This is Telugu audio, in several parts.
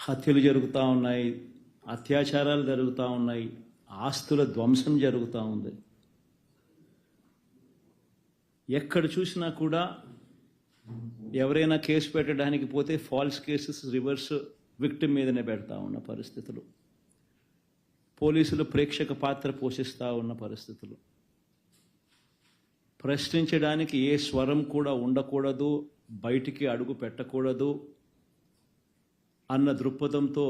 హత్యలు జరుగుతూ ఉన్నాయి, అత్యాచారాలు జరుగుతూ ఉన్నాయి, ఆస్తుల ధ్వంసం జరుగుతూ ఉంది. ఎక్కడ చూసినా కూడా ఎవరైనా కేసు పెట్టడానికి పోతే ఫాల్స్ కేసెస్ రివర్స్ విక్టిమ్ మీదనే పెడతా ఉన్న పరిస్థితులు, పోలీసులు ప్రేక్షక పాత్ర పోషిస్తూ ఉన్న పరిస్థితులు, ప్రశ్నించడానికి ఏ స్వరం కూడా ఉండకూడదు, బయటికి అడుగు పెట్టకూడదు అన్న దృక్పథంతో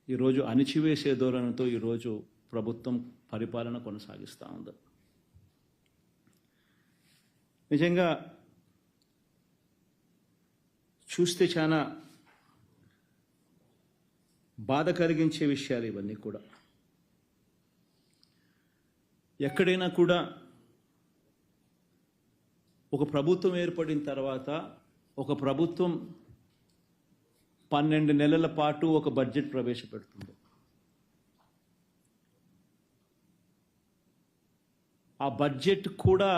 ఈరోజు అణిచివేసే ధోరణితో ఈరోజు ప్రభుత్వం పరిపాలన కొనసాగిస్తూ ఉంది. నిజంగా చూస్తే చాలా బాధ కలిగించే విషయాలు ఇవన్నీ కూడా. ఎక్కడైనా కూడా ఒక ప్రభుత్వం ఏర్పడిన తర్వాత ఒక ప్రభుత్వం 12 నెలల పాటు ఒక బడ్జెట్ ప్రవేశపెడుతుంది. ఆ బడ్జెట్ కూడా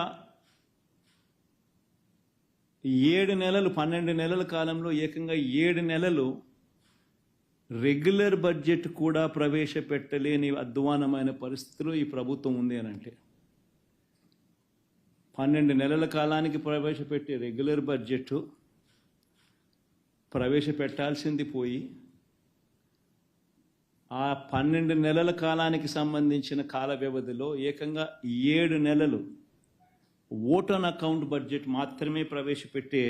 7 నెలలు, 12 నెలల కాలంలో ఏకంగా 7 నెలలు రెగ్యులర్ బడ్జెట్ కూడా ప్రవేశపెట్టలేని అధ్వానమైన పరిస్థితిలో ఈ ప్రభుత్వం ఉంది అని అంటే, 12 నెలల కాలానికి ప్రవేశపెట్టే రెగ్యులర్ బడ్జెట్ ప్రవేశపెట్టాల్సింది పోయి ఆ 12 నెలల కాలానికి సంబంధించిన కాల వ్యవధిలో ఏకంగా 7 నెలలు ఓట్ ఆన్ అకౌంట్ బడ్జెట్ మాత్రమే ప్రవేశపెట్టే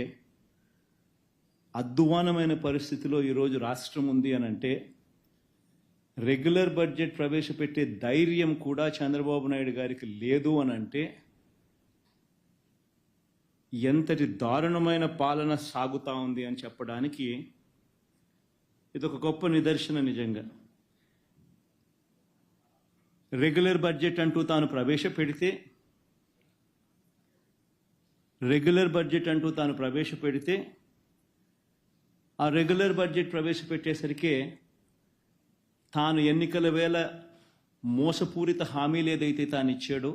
అధ్వానమైన పరిస్థితిలో ఈరోజు రాష్ట్రం ఉంది అని అంటే, రెగ్యులర్ బడ్జెట్ ప్రవేశపెట్టే ధైర్యం కూడా చంద్రబాబు నాయుడు గారికి లేదు అని అంటే ఎంతటి దారుణమైన పాలన సాగుతూ ఉంది అని చెప్పడానికి ఇదొక గొప్ప నిదర్శన. నిజంగా రెగ్యులర్ బడ్జెట్ అంటూ తాను ప్రవేశపెడితే ఆ రెగ్యులర్ బడ్జెట్ ప్రవేశపెట్టేసరికి తాను ఎన్నికల వేళ మోసపూరిత హామీలు ఏదైతే తాను ఇచ్చాడో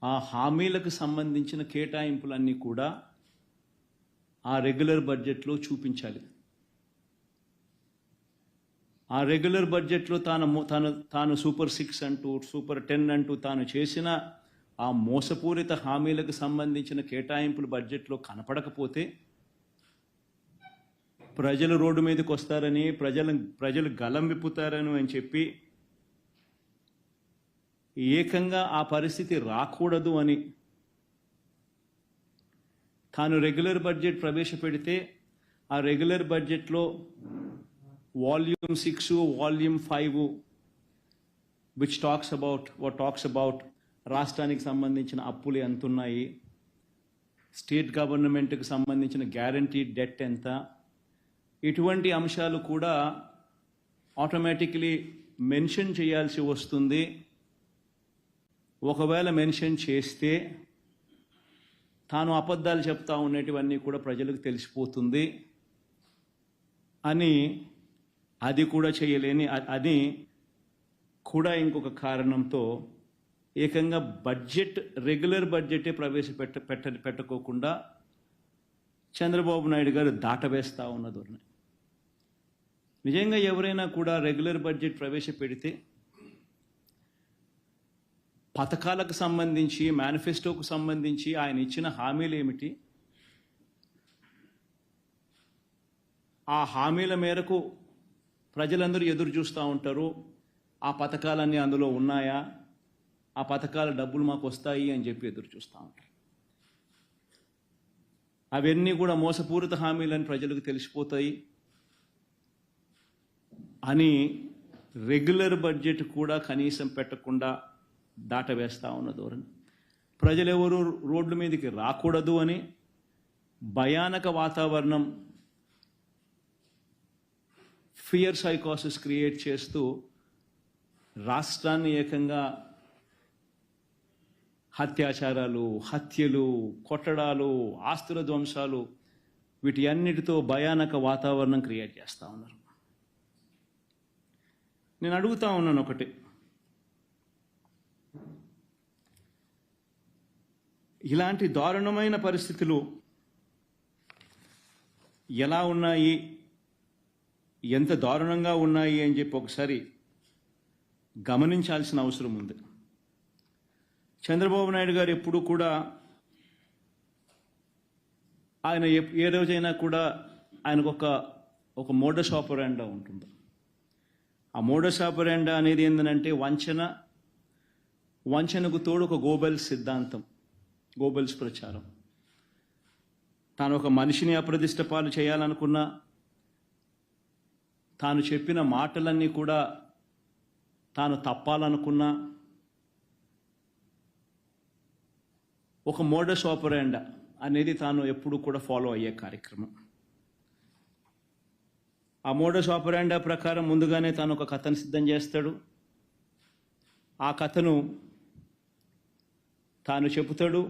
ఆ హామీలకు సంబంధించిన కేటాయింపులన్నీ కూడా ఆ రెగ్యులర్ బడ్జెట్లో చూపించాలి. ఆ రెగ్యులర్ బడ్జెట్లో తాను సూపర్ 6 అంటూ సూపర్ 10 అంటూ తాను చేసిన ఆ మోసపూరిత హామీలకు సంబంధించిన కేటాయింపులు బడ్జెట్లో కనపడకపోతే ప్రజలు రోడ్డు మీదకి వస్తారని, ప్రజలు గలం విప్పుతారని అని చెప్పి ఏకంగా ఆ పరిస్థితి రాకూడదు అని తాను రెగ్యులర్ బడ్జెట్ ప్రవేశపెడితే ఆ రెగ్యులర్ బడ్జెట్లో volume 6, volume 5 which talks about రాష్ట్రానికి సంబంధించిన అప్పులు ఎంత ఉన్నాయి, స్టేట్ గవర్నమెంట్కి సంబంధించిన గ్యారంటీ డెట్ ఎంత, ఇటువంటి అంశాలు కూడా ఆటోమేటిక్లీ మెన్షన్ చేయాల్సి వస్తుంది. ఒకవేళ మెన్షన్ చేస్తే తాను అబద్ధాలు చెప్తా ఉన్నటివన్నీ కూడా ప్రజలకు తెలిసిపోతుంది అని, అది కూడా చేయలేని అని కూడా ఇంకొక కారణంతో ఏకంగా రెగ్యులర్ బడ్జెటే పెట్టకోకుండా చంద్రబాబు నాయుడు గారు దాటవేస్తూ ఉన్న ధోరణి. నిజంగా ఎవరైనా కూడా రెగ్యులర్ బడ్జెట్ ప్రవేశపెడితే పథకాలకు సంబంధించి, మేనిఫెస్టోకు సంబంధించి ఆయన ఇచ్చిన హామీలు ఏమిటి, ఆ హామీల మేరకు ప్రజలందరూ ఎదురు చూస్తూ ఉంటారు. ఆ పథకాలన్నీ అందులో ఉన్నాయా, ఆ పథకాల డబ్బులు మాకు వస్తాయి అని చెప్పి ఎదురు చూస్తూ ఉంటారు. అవన్నీ కూడా మోసపూరిత హామీలని ప్రజలకు తెలిసిపోతాయి అని రెగ్యులర్ బడ్జెట్ కూడా కనీసం పెట్టకుండా దాటవేస్తూ ఉన్న ధోరణి. ప్రజలెవరూ రోడ్ల మీదకి రాకూడదు అని భయానక వాతావరణం, ఫియర్ సైకోసిస్ క్రియేట్ చేస్తూ రాష్ట్రాన్ని ఏకంగా అత్యాచారాలు, హత్యలు, కొట్టడాలు, ఆస్తుల ధ్వంసాలు, వీటి అన్నిటితో భయానక వాతావరణం క్రియేట్ చేస్తూ ఉన్నారు. నేను అడుగుతా ఉన్నాను ఒకటి, ఇలాంటి దారుణమైన పరిస్థితులు ఎలా ఉన్నాయి ఎంత దారుణంగా ఉన్నాయి అని చెప్పి ఒకసారి గమనించాల్సిన అవసరం ఉంది. చంద్రబాబు నాయుడు గారు ఎప్పుడు కూడా ఆయన ఏ రోజైనా కూడా ఆయనకు ఒక మోడస్ ఆపరాండా ఉంటుంది. ఆ మోడస్ ఆపరాండా అనేది ఏంటంటే వంచనకు తోడు ఒక గోబెల్స్ సిద్ధాంతం, గోబెల్స్ ప్రచారం. తాను ఒక మనిషిని అప్రదిష్ట పాలు చేయాలనుకున్నా, తాను చెప్పిన మాటలన్నీ కూడా తాను తప్పాలనుకున్నా, ఒక మోడస్ ఆపరాండా అనేది తాను ఎప్పుడు కూడా ఫాలో అయ్యే కార్యక్రమం. ఆ మోడస్ ఆపరాండా ప్రకారం ముందుగానే తాను ఒక కథను సిద్ధం చేస్తాడు. ఆ కథను తాను చెబుతాడు.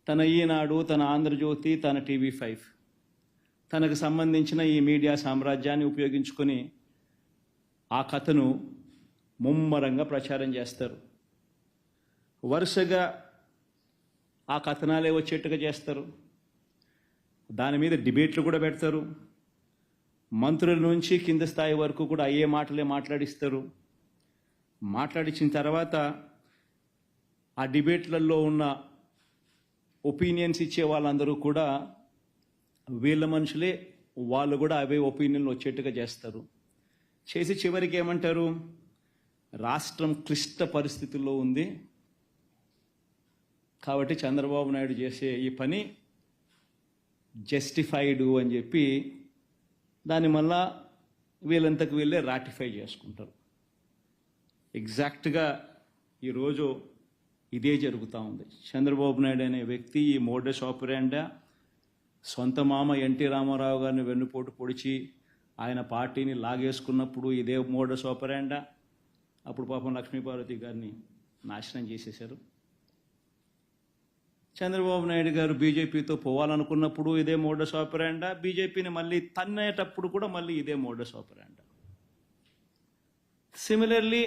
తన ఈనాడు, తన ఆంధ్రజ్యోతి, తన TV5 తనకు సంబంధించిన ఈ మీడియా సామ్రాజ్యాన్ని ఉపయోగించుకొని ఆ కథను ముమ్మరంగా ప్రచారం చేస్తారు. వరుసగా ఆ కథనాలే వచ్చేట్టుగా చేస్తారు. దాని మీద డిబేట్లు కూడా పెడతారు. మంత్రుల నుంచి కింద స్థాయి వరకు కూడా అయ్యే మాటలే మాట్లాడిస్తారు. మాట్లాడించిన తర్వాత ఆ డిబేట్లలో ఉన్న ఒపీనియన్స్ ఇచ్చే వాళ్ళందరూ కూడా వీళ్ళ మనుషులే, వాళ్ళు కూడా అవే ఒపీనియన్లు వచ్చేట్టుగా చేస్తారు. చేసి చివరికి ఏమంటారు, రాష్ట్రం క్లిష్ట పరిస్థితుల్లో ఉంది కాబట్టి చంద్రబాబు నాయుడు చేసే ఈ పని జస్టిఫైడ్ అని చెప్పి దాన్ని మళ్ళా వీళ్ళంతకు వీళ్ళే రాటిఫై చేసుకుంటారు. ఎగ్జాక్ట్గా ఈరోజు ఇదే జరుగుతూ ఉంది. చంద్రబాబు నాయుడు అనే వ్యక్తి ఈ మోడస్ ఆపరాండా సొంత మామ ఎన్టీ రామారావు గారిని వెన్నుపోటు పొడిచి ఆయన పార్టీని లాగేసుకున్నప్పుడు ఇదే మోడస్ ఆపరాండా. అప్పుడు పాపం లక్ష్మీపార్వతి గారిని నాశనం చేసేశారు. చంద్రబాబు నాయుడు గారు బీజేపీతో పోవాలనుకున్నప్పుడు ఇదే మోడస్ ఆపరాండా. బీజేపీని మళ్ళీ తన్నేటప్పుడు కూడా మళ్ళీ ఇదే మోడస్ ఆపరాండా. సిమిలర్లీ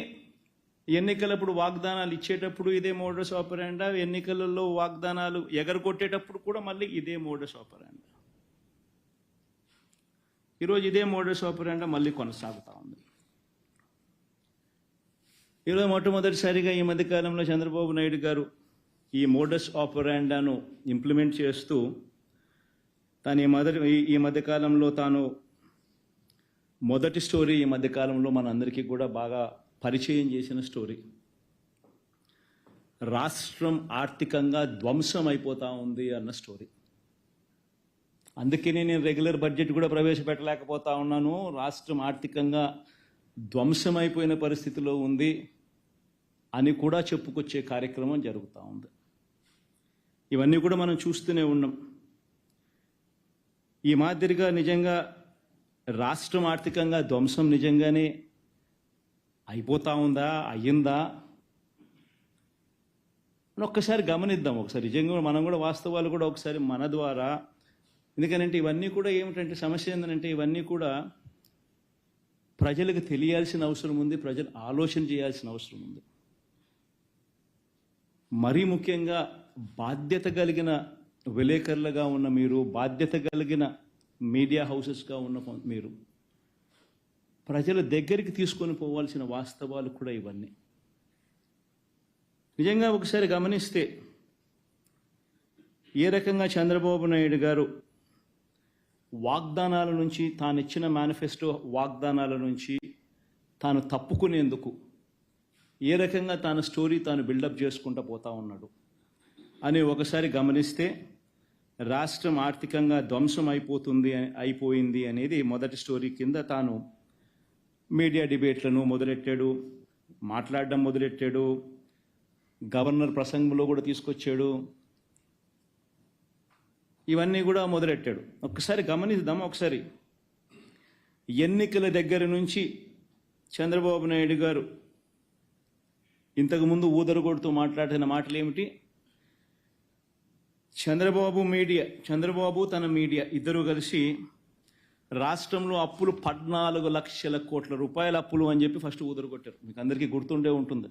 ఎన్నికలప్పుడు వాగ్దానాలు ఇచ్చేటప్పుడు ఇదే మోడస్ ఆపరాండా. ఎన్నికలలో వాగ్దానాలు ఎగరగొట్టేటప్పుడు కూడా మళ్ళీ ఇదే మోడస్ ఆపరాండా. ఈరోజు ఇదే మోడస్ ఆపరాండా మళ్ళీ కొనసాగుతూ ఉంది. ఈరోజు మొట్టమొదటిసారిగా ఈ మధ్యకాలంలో చంద్రబాబు నాయుడు గారు ఈ మోడస్ ఆపరాండాను ఇంప్లిమెంట్ చేస్తూ తాను ఈ మధ్యకాలంలో తాను మొదటి స్టోరీ ఈ మధ్యకాలంలో మనందరికీ కూడా బాగా పరిచయం చేసిన స్టోరీ, రాష్ట్రం ఆర్థికంగా ధ్వంసం అయిపోతూ ఉంది అన్న స్టోరీ. అందుకనే నేను రెగ్యులర్ బడ్జెట్ కూడా ప్రవేశపెట్టలేకపోతా ఉన్నాను. రాష్ట్రం ఆర్థికంగా ధ్వంసం అయిపోయిన పరిస్థితిలో ఉంది అని కూడా చెప్పుకొచ్చే కార్యక్రమం జరుగుతూ ఉంది. ఇవన్నీ కూడా మనం చూస్తూనే ఉన్నాం. ఈ మాదిరిగా నిజంగా రాష్ట్రం ఆర్థికంగా ధ్వంసం నిజంగానే అయిపోతా ఉందా, అయ్యిందా అని ఒక్కసారి గమనిద్దాం. ఒకసారి నిజంగా మనం కూడా వాస్తవాలు కూడా ఒకసారి మన ద్వారా, ఎందుకనంటే ఇవన్నీ కూడా ఏమిటంటే సమస్య ఏంటంటే ఇవన్నీ కూడా ప్రజలకు తెలియాల్సిన అవసరం ఉంది, ప్రజలు ఆలోచన చేయాల్సిన అవసరం ఉంది. మరీ ముఖ్యంగా బాధ్యత కలిగిన విలేకరులుగా ఉన్న మీరు, బాధ్యత కలిగిన మీడియా హౌసెస్గా ఉన్న మీరు ప్రజల దగ్గరికి తీసుకొని పోవాల్సిన వాస్తవాలు కూడా ఇవన్నీ. నిజంగా ఒకసారి గమనిస్తే ఏ రకంగా చంద్రబాబు నాయుడు గారు వాగ్దానాల నుంచి, తాను ఇచ్చిన మేనిఫెస్టో వాగ్దానాల నుంచి తాను తప్పుకునేందుకు ఏ రకంగా తాను స్టోరీ తాను బిల్డప్ చేసుకుంటూ పోతా ఉన్నాడు అని ఒకసారి గమనిస్తే, రాష్ట్రం ఆర్థికంగా ధ్వంసం అయిపోయింది అనేది మొదటి స్టోరీ కింద తాను మీడియా డిబేట్లను మొదలెట్టాడు, మాట్లాడడం మొదలెట్టాడు, గవర్నర్ ప్రసంగంలో కూడా తీసుకొచ్చాడు, ఇవన్నీ కూడా మొదలెట్టాడు. ఒక్కసారి గమనిద్దాం. ఒకసారి ఎన్నికల దగ్గర నుంచి చంద్రబాబు నాయుడు గారు ఇంతకుముందు ఊదరగొడుతూ మాట్లాడిన మాటలు ఏమిటి? చంద్రబాబు తన మీడియా ఇద్దరు కలిసి రాష్ట్రంలో అప్పులు 14 లక్షల కోట్ల రూపాయల అప్పులు అని చెప్పి ఫస్ట్ ఊదరగొట్టారు. మీకు అందరికీ గుర్తుండే ఉంటుంది.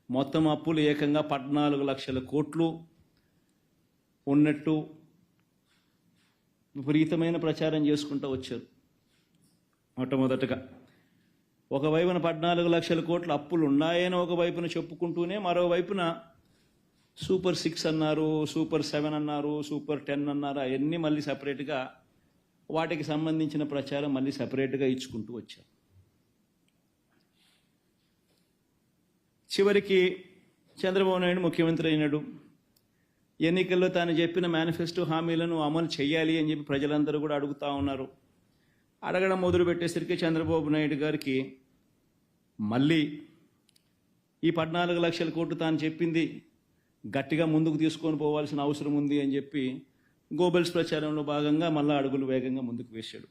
మొత్తం అప్పులు ఏకంగా 14 లక్షల కోట్లు ఉన్నట్టు విపరీతమైన ప్రచారం చేసుకుంటూ వచ్చారు. మొట్టమొదటగా ఒకవైపున 14 లక్షల కోట్ల అప్పులు ఉన్నాయని ఒకవైపున చెప్పుకుంటూనే మరోవైపున సూపర్ 6 అన్నారు, సూపర్ 7 అన్నారు, సూపర్ 10 అన్నారు. అవన్నీ మళ్ళీ సపరేట్గా వాటికి సంబంధించిన ప్రచారం మళ్ళీ సపరేట్గా ఇచ్చుకుంటూ వచ్చారు. చివరికి చంద్రబాబు నాయుడు ముఖ్యమంత్రి అయినాడు. ఎన్నికల్లో తాను చెప్పిన మేనిఫెస్టో హామీలను అమలు చేయాలి అని చెప్పి ప్రజలందరూ కూడా అడుగుతూ ఉన్నారు. అడగడం మొదలు పెట్టేసరికి చంద్రబాబు నాయుడు గారికి మళ్ళీ ఈ 14 లక్షల కోట్లు తాను చెప్పింది గట్టిగా ముందుకు తీసుకొని పోవాల్సిన అవసరం ఉంది అని చెప్పి గోబెల్స్ ప్రచారంలో భాగంగా మళ్ళీ అడుగులు వేగంగా ముందుకు వేశాడు.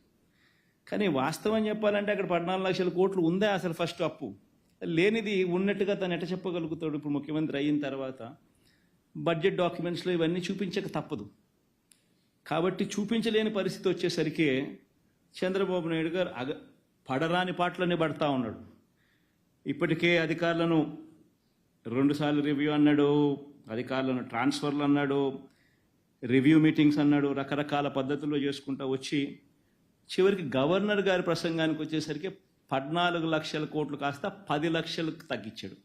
కానీ వాస్తవం చెప్పాలంటే అక్కడ 14 లక్షల కోట్లు ఉందే అసలు ఫస్ట్ అప్పు లేనిది ఉన్నట్టుగా తను ఎట్ట చెప్పగలుగుతాడు? ఇప్పుడు ముఖ్యమంత్రి అయిన తర్వాత బడ్జెట్ డాక్యుమెంట్స్లో ఇవన్నీ చూపించక తప్పదు. కాబట్టి చూపించలేని పరిస్థితి వచ్చేసరికి చంద్రబాబు నాయుడు గారు పడరాని పాటలనే పడతా ఉన్నాడు. ఇప్పటికే అధికారులను 2 సార్లు రివ్యూ అన్నాడు, అధికారులను ట్రాన్స్ఫర్లు అన్నాడు, రివ్యూ మీటింగ్స్ అన్నాడు, రకరకాల పద్ధతుల్లో చేసుకుంటూ వచ్చి చివరికి గవర్నర్ గారి ప్రసంగానికి వచ్చేసరికి 14 లక్షల కోట్లు కాస్త 10 లక్షలకు తగ్గించాడు.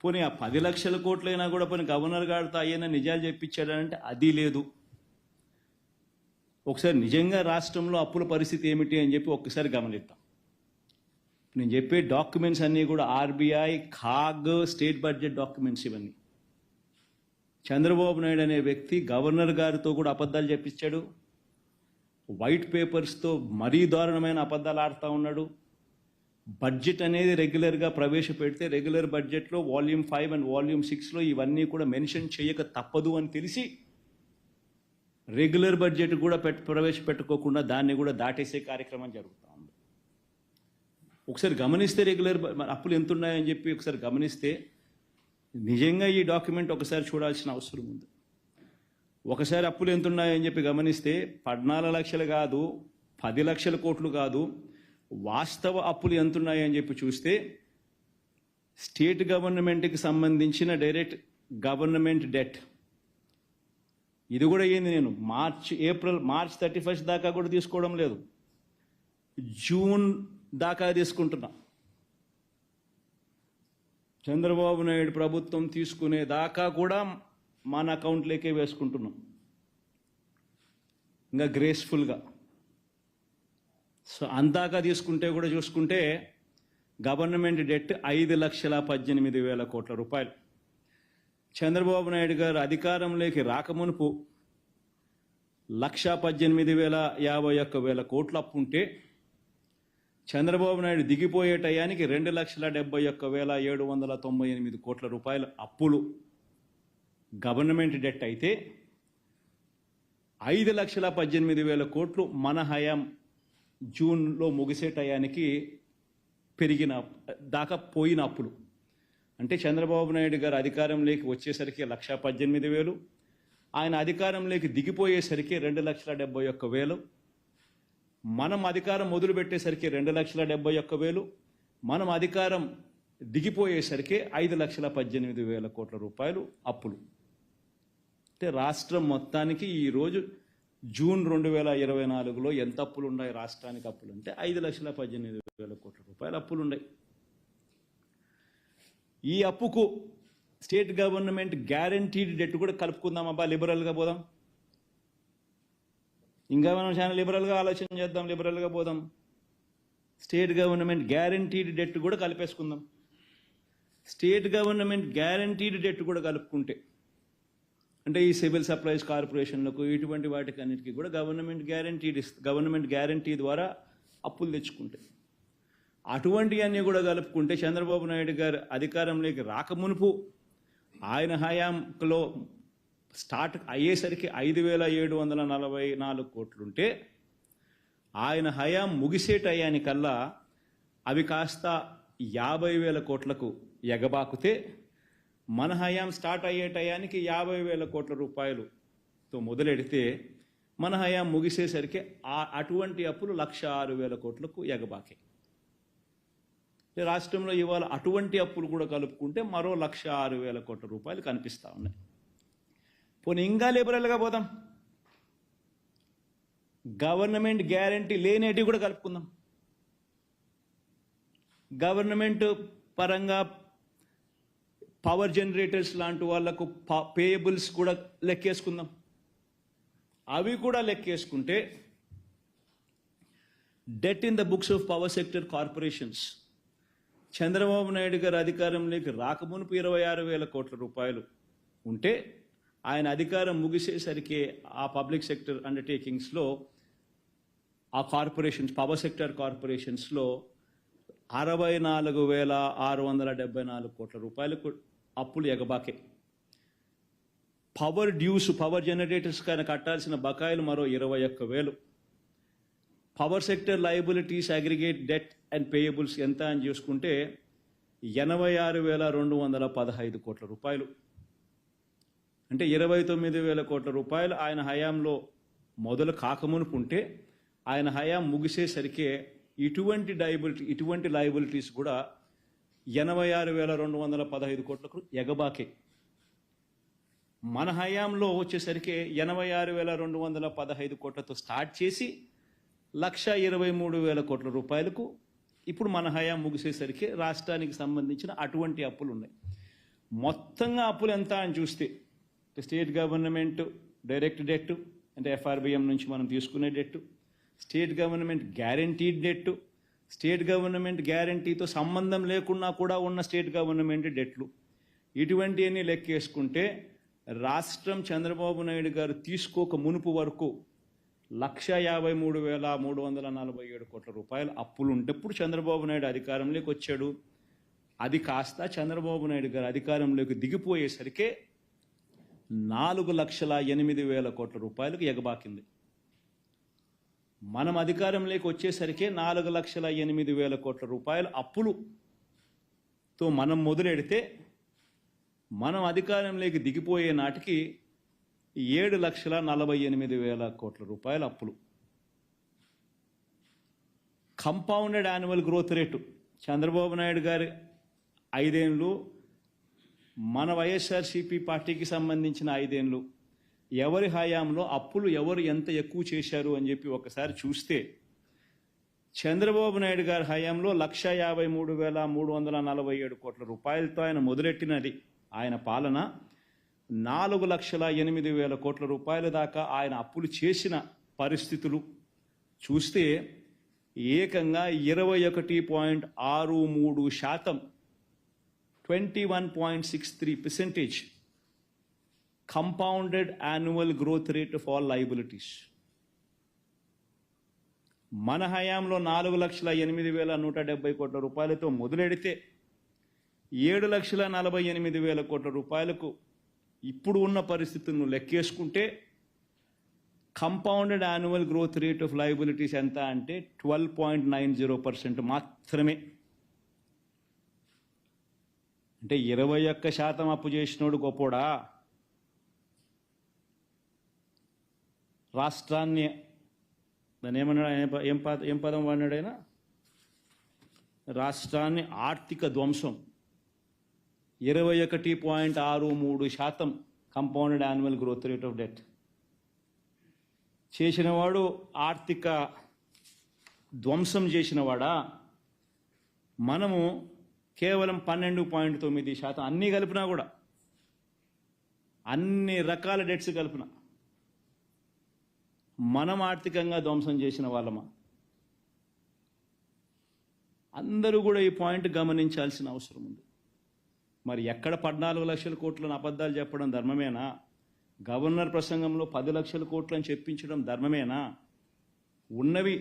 పోనీ ఆ 10 లక్షల కోట్లైనా కూడా పోనీ గవర్నర్ గారితో అయ్యన నిజాలు చెప్పించాడంటే అది లేదు. ఒకసారి నిజంగా రాష్ట్రంలో అప్పుల పరిస్థితి ఏమిటి అని చెప్పి ఒక్కసారి గమనిద్దాం. నేను చెప్పే డాక్యుమెంట్స్ అన్నీ కూడా ఆర్బీఐ, ఖాగ్, స్టేట్ బడ్జెట్ డాక్యుమెంట్స్ ఇవన్నీ. చంద్రబాబు నాయుడు అనే వ్యక్తి గవర్నర్ గారితో కూడా అబద్ధాలు చెప్పించాడు. వైట్ పేపర్స్తో మరీ దారుణమైన అబద్ధాలు ఆడుతూ ఉన్నాడు. బడ్జెట్ అనేది రెగ్యులర్గా ప్రవేశపెడితే రెగ్యులర్ బడ్జెట్లో వాల్యూమ్ 5 అండ్ వాల్యూమ్ 6లో ఇవన్నీ కూడా మెన్షన్ చేయక తప్పదు అని తెలిసి రెగ్యులర్ బడ్జెట్ కూడా ప్రవేశపెట్టుకోకుండా దాన్ని కూడా దాటేసే కార్యక్రమం జరుగుతూ ఉంది. ఒకసారి గమనిస్తే రెగ్యులర్ అప్పులు ఎంత ఉన్నాయని చెప్పి ఒకసారి గమనిస్తే నిజంగా ఈ డాక్యుమెంట్ ఒకసారి చూడాల్సిన అవసరం ఉంది. ఒకసారి అప్పులు ఎంత ఉన్నాయని చెప్పి గమనిస్తే 14 లక్షలు కాదు, 10 లక్షల కోట్లు కాదు, వాస్తవ అప్పులు ఎంత ఉన్నాయని చెప్పి చూస్తే స్టేట్ గవర్నమెంట్కి సంబంధించిన డైరెక్ట్ గవర్నమెంట్ డెట్ ఇది కూడా ఏంది, నేను మార్చ్ 31 దాకా కూడా తీసుకోవడం లేదు, జూన్ దాకా తీసుకుంటున్నా. చంద్రబాబు నాయుడు ప్రభుత్వం తీసుకునే దాకా కూడా మన అకౌంట్లోకే వేసుకుంటున్నాం ఇంకా గ్రేస్ఫుల్గా. సో అందాక తీసుకుంటే కూడా చూసుకుంటే గవర్నమెంట్ డెట్ 5,18,000 కోట్ల రూపాయలు. చంద్రబాబు నాయుడు గారు అధికారంలోకి రాకమునుపు 1,18,051 కోట్ల అప్పు ఉంటే చంద్రబాబు నాయుడు దిగిపోయే టయానికి 2,71,798 కోట్ల రూపాయల అప్పులు గవర్నమెంట్ డెట్ అయితే 5,18,000 కోట్లు మన హయాం జూన్లో ముగిసే టయానికి పెరిగిన దాకా పోయిన అప్పులు. అంటే చంద్రబాబు నాయుడు గారు అధికారంలోకి వచ్చేసరికి 1,18,000, ఆయన అధికారంలోకి దిగిపోయేసరికి 2,71,000, మనం అధికారం మొదలుపెట్టేసరికి 2,71,000, మనం అధికారం దిగిపోయేసరికి 5,18,000 కోట్ల రూపాయలు అప్పులు. అంటే రాష్ట్రం మొత్తానికి ఈరోజు జూన్ 2024లో ఎంత అప్పులు ఉన్నాయి రాష్ట్రానికి అప్పులు అంటే 5,18,000 కోట్ల రూపాయలు అప్పులు ఉన్నాయి. ఈ అప్పుకు స్టేట్ గవర్నమెంట్ గ్యారంటీడ్ డెట్ కూడా కలుపుకుందాం. అబ్బా లిబరల్గా పోదాం, ఇంకా మనం చాలా లిబరల్గా ఆలోచన చేద్దాం, లిబరల్గా పోదాం. స్టేట్ గవర్నమెంట్ గ్యారంటీడ్ డెట్ కూడా కలిపేసుకుందాం. స్టేట్ గవర్నమెంట్ గ్యారంటీడ్ డెట్ కూడా కలుపుకుంటే అంటే ఈ సివిల్ సప్లైస్ కార్పొరేషన్లకు ఇటువంటి వాటికి అన్నిటికీ కూడా గవర్నమెంట్ గ్యారంటీ ద్వారా అప్పులు తెచ్చుకుంటే అటువంటివన్నీ కూడా కలుపుకుంటే చంద్రబాబు నాయుడు గారు అధికారంలోకి రాకమునుపు ఆయన హయాంలో స్టార్ట్ అయ్యేసరికి 5,744 కోట్లుంటే ఆయన హయాం ముగిసే టయానికల్లా అవి కాస్త 50,000 కోట్లకు ఎగబాకుతే మన హయాం స్టార్ట్ అయ్యే టయానికి 50,000 కోట్ల రూపాయలుతో మొదలెడితే మన హయాం ముగిసేసరికి అటువంటి అప్పులు 106,000 కోట్లకు ఎగబాకాయి. రాష్ట్రంలో ఇవాళ అటువంటి అప్పులు కూడా కలుపుకుంటే మరో 106,000 కోట్ల రూపాయలు కనిపిస్తూ ఉన్నాయి. పోనీ ఇంకా లిబరల్గా పోదాం. గవర్నమెంట్ గ్యారంటీ లేనేటి కూడా కలుపుకుందాం. గవర్నమెంట్ పరంగా పవర్ జనరేటర్స్ లాంటి వాళ్లకు పేయబుల్స్ కూడా లెక్కేసుకుందాం. అవి కూడా లెక్కేసుకుంటే debt in the books of power sector corporations Chandrababu Naidu గారు అధికారంలోకి రాకమునుపు 26,000 కోట్ల రూపాయలు ఉంటే ఆయన అధికారం ముగిసేసరికి ఆ పబ్లిక్ సెక్టర్ అండర్టేకింగ్స్లో ఆ కార్పొరేషన్స్ పవర్ సెక్టర్ కార్పొరేషన్స్లో 64,674 కోట్ల రూపాయలకు అప్పులు ఎగబాకే. పవర్ డ్యూస్ పవర్ జనరేటర్స్ కన్నా కట్టాల్సిన బకాయిలు మరో 21,000. Power sector liabilities aggregate debt and payables ఎంత అని చూసుకుంటే 86,215 కోట్ల రూపాయలు. అంటే 29,000 కోట్ల రూపాయలు ఆయన హయాంలో మొదలు కాకమునుపు ఉంటే ఆయన హయాం ముగిసేసరికి ఇటువంటి లయబిలిటీస్ కూడా 86,215 కోట్లకు ఎగబాకే. మన హయాంలో వచ్చేసరికి 86,215 కోట్లతో స్టార్ట్ చేసి 1,23,000 కోట్ల రూపాయలకు ఇప్పుడు మన హయాం ముగిసేసరికి రాష్ట్రానికి సంబంధించిన అటువంటి అప్పులు ఉన్నాయి. మొత్తంగా అప్పులు ఎంత అని చూస్తే స్టేట్ గవర్నమెంట్ డైరెక్ట్ డెట్ అంటే FRBM నుంచి మనం తీసుకునే debt, state government guaranteed debt, state government గ్యారంటీతో సంబంధం లేకుండా కూడా ఉన్న స్టేట్ గవర్నమెంట్ డెట్లు, ఇటువంటివన్నీ లెక్కేసుకుంటే రాష్ట్రం చంద్రబాబు నాయుడు గారు తీసుకోక మునుపు వరకు 1,53,347 కోట్ల రూపాయలు అప్పులు ఉంటప్పుడు చంద్రబాబు నాయుడు అధికారంలోకి వచ్చాడు. అది కాస్త చంద్రబాబు నాయుడు గారు అధికారంలోకి దిగిపోయేసరికి 4,08,000 కోట్ల రూపాయలకు ఎగబాకింది. మనం అధికారంలోకి వచ్చేసరికి 4,08,000 కోట్ల రూపాయల అప్పులుతో మనం మొదలెడితే మనం అధికారంలోకి దిగిపోయే నాటికి 7,48,000 కోట్ల రూపాయల అప్పులు. Compounded annual growth rate Chandrababu Naidu గారి 5 ఏళ్ళు, మన వైఎస్ఆర్సీపీ పార్టీకి సంబంధించిన 5 ఏళ్ళు, ఎవరి హయాంలో అప్పులు ఎవరు ఎంత ఎక్కువ చేశారు అని చెప్పి ఒకసారి చూస్తే చంద్రబాబు నాయుడు గారి హయాంలో 1,53,347 కోట్ల రూపాయలతో ఆయన మొదలెట్టినది ఆయన పాలన 4,08,000 కోట్ల రూపాయల దాకా ఆయన అప్పులు చేసిన పరిస్థితులు చూస్తే ఏకంగా 21.63% 21.63% compounded annual growth rate of all liabilities. మన హయాంలో 4,08,170 కోట్ల రూపాయలతో మొదలెడితే 7,48,000 కోట్ల రూపాయలకు ఇప్పుడు ఉన్న పరిస్థితులను లెక్కేసుకుంటే compounded annual growth rate of liabilities ఎంత అంటే 12.90% మాత్రమే. అంటే 21% అప్పు చేసినోడు గొప్పోడా? రాష్ట్రాన్ని దాన్ని ఏమన్నాడు, ఏం పదం వాడినాడైనా, రాష్ట్రాన్ని ఆర్థిక ధ్వంసం 21.63% compounded annual growth rate of debt చేసినవాడు ఆర్థిక ధ్వంసం చేసినవాడా? మనము కేవలం 12.9% అన్నీ కలిపినా కూడా, అన్ని రకాల డెట్స్ కలిపిన మనం ఆర్థికంగా ధ్వంసం చేసిన వాళ్ళమా? అందరూ కూడా ఈ పాయింట్ గమనించాల్సిన అవసరం ఉంది. మరి ఎక్కడ 14 లక్షల కోట్లను అబద్ధాలు చెప్పడం ధర్మమేనా? గవర్నర్ ప్రసంగంలో 10 లక్షల కోట్లని చెప్పించడం ధర్మమేనా? ఉన్నవి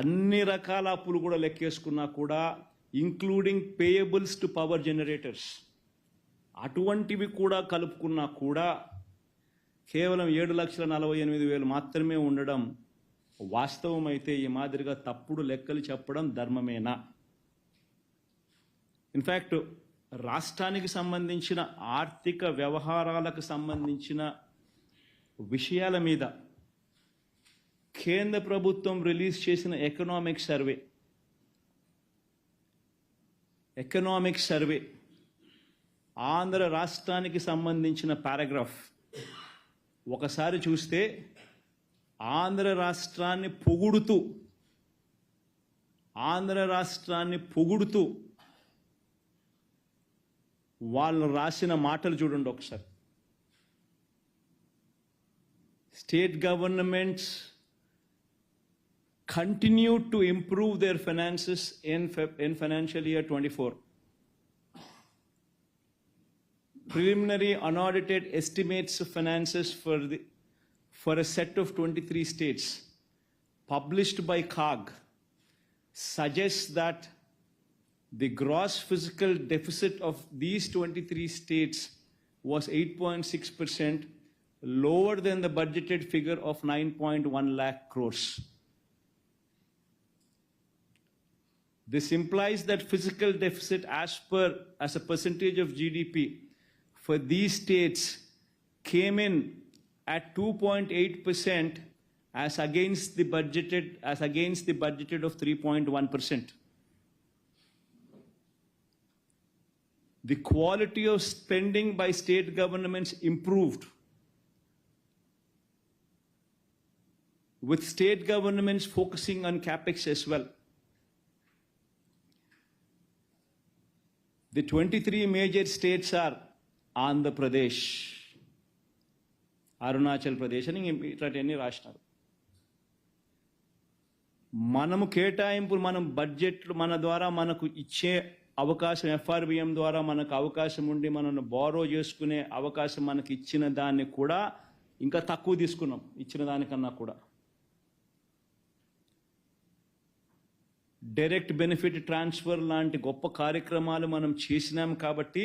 అన్ని రకాల అప్పులు కూడా లెక్కేసుకున్నా కూడా including payables to power generators అటువంటివి కూడా కలుపుకున్నా కూడా కేవలం 7,48,000 మాత్రమే ఉండడం వాస్తవమైతే ఈ మాదిరిగా తప్పుడు లెక్కలు చెప్పడం ధర్మమేనా? ఇన్ఫ్యాక్ట్ రాష్ట్రానికి సంబంధించిన ఆర్థిక వ్యవహారాలకు సంబంధించిన విషయాల మీద కేంద్ర ప్రభుత్వం రిలీజ్ చేసిన ఎకనామిక్ సర్వే ఆంధ్ర రాష్ట్రానికి సంబంధించిన పారాగ్రాఫ్ ఒకసారి చూస్తే ఆంధ్ర రాష్ట్రాన్ని పొగుడుతూ వాళ్ళు రాసిన మాటలు చూడండి ఒకసారి. State governments continue to improve their finances in financial year 24. Preliminary unaudited estimates of finances for a set of 23 states published by CAG suggests that the gross fiscal deficit of these 23 states was 8.6%, lower than the budgeted figure of 9.1 lakh crores. This implies that fiscal deficit as a percentage of GDP for these states came in at 2.8% as against the budgeted of 3.1%. The quality of spending by state governments improved, with state governments focusing on capex as well. The 23 major states are Andhra Pradesh, Arunachal Pradesh అని ఇట్లాంటివన్నీ రాసినారు. మనము కేటాయింపులు, మనం బడ్జెట్లు మన ద్వారా మనకు ఇచ్చే అవకాశం, FRBM ద్వారా మనకు అవకాశం ఉండి మనల్ని బారో చేసుకునే అవకాశం మనకి ఇచ్చిన దాన్ని కూడా ఇంకా తక్కువ తీసుకున్నాం ఇచ్చిన దానికన్నా కూడా. డైరెక్ట్ బెనిఫిట్ ట్రాన్స్ఫర్ లాంటి గొప్ప కార్యక్రమాలు మనం చేసినాం కాబట్టి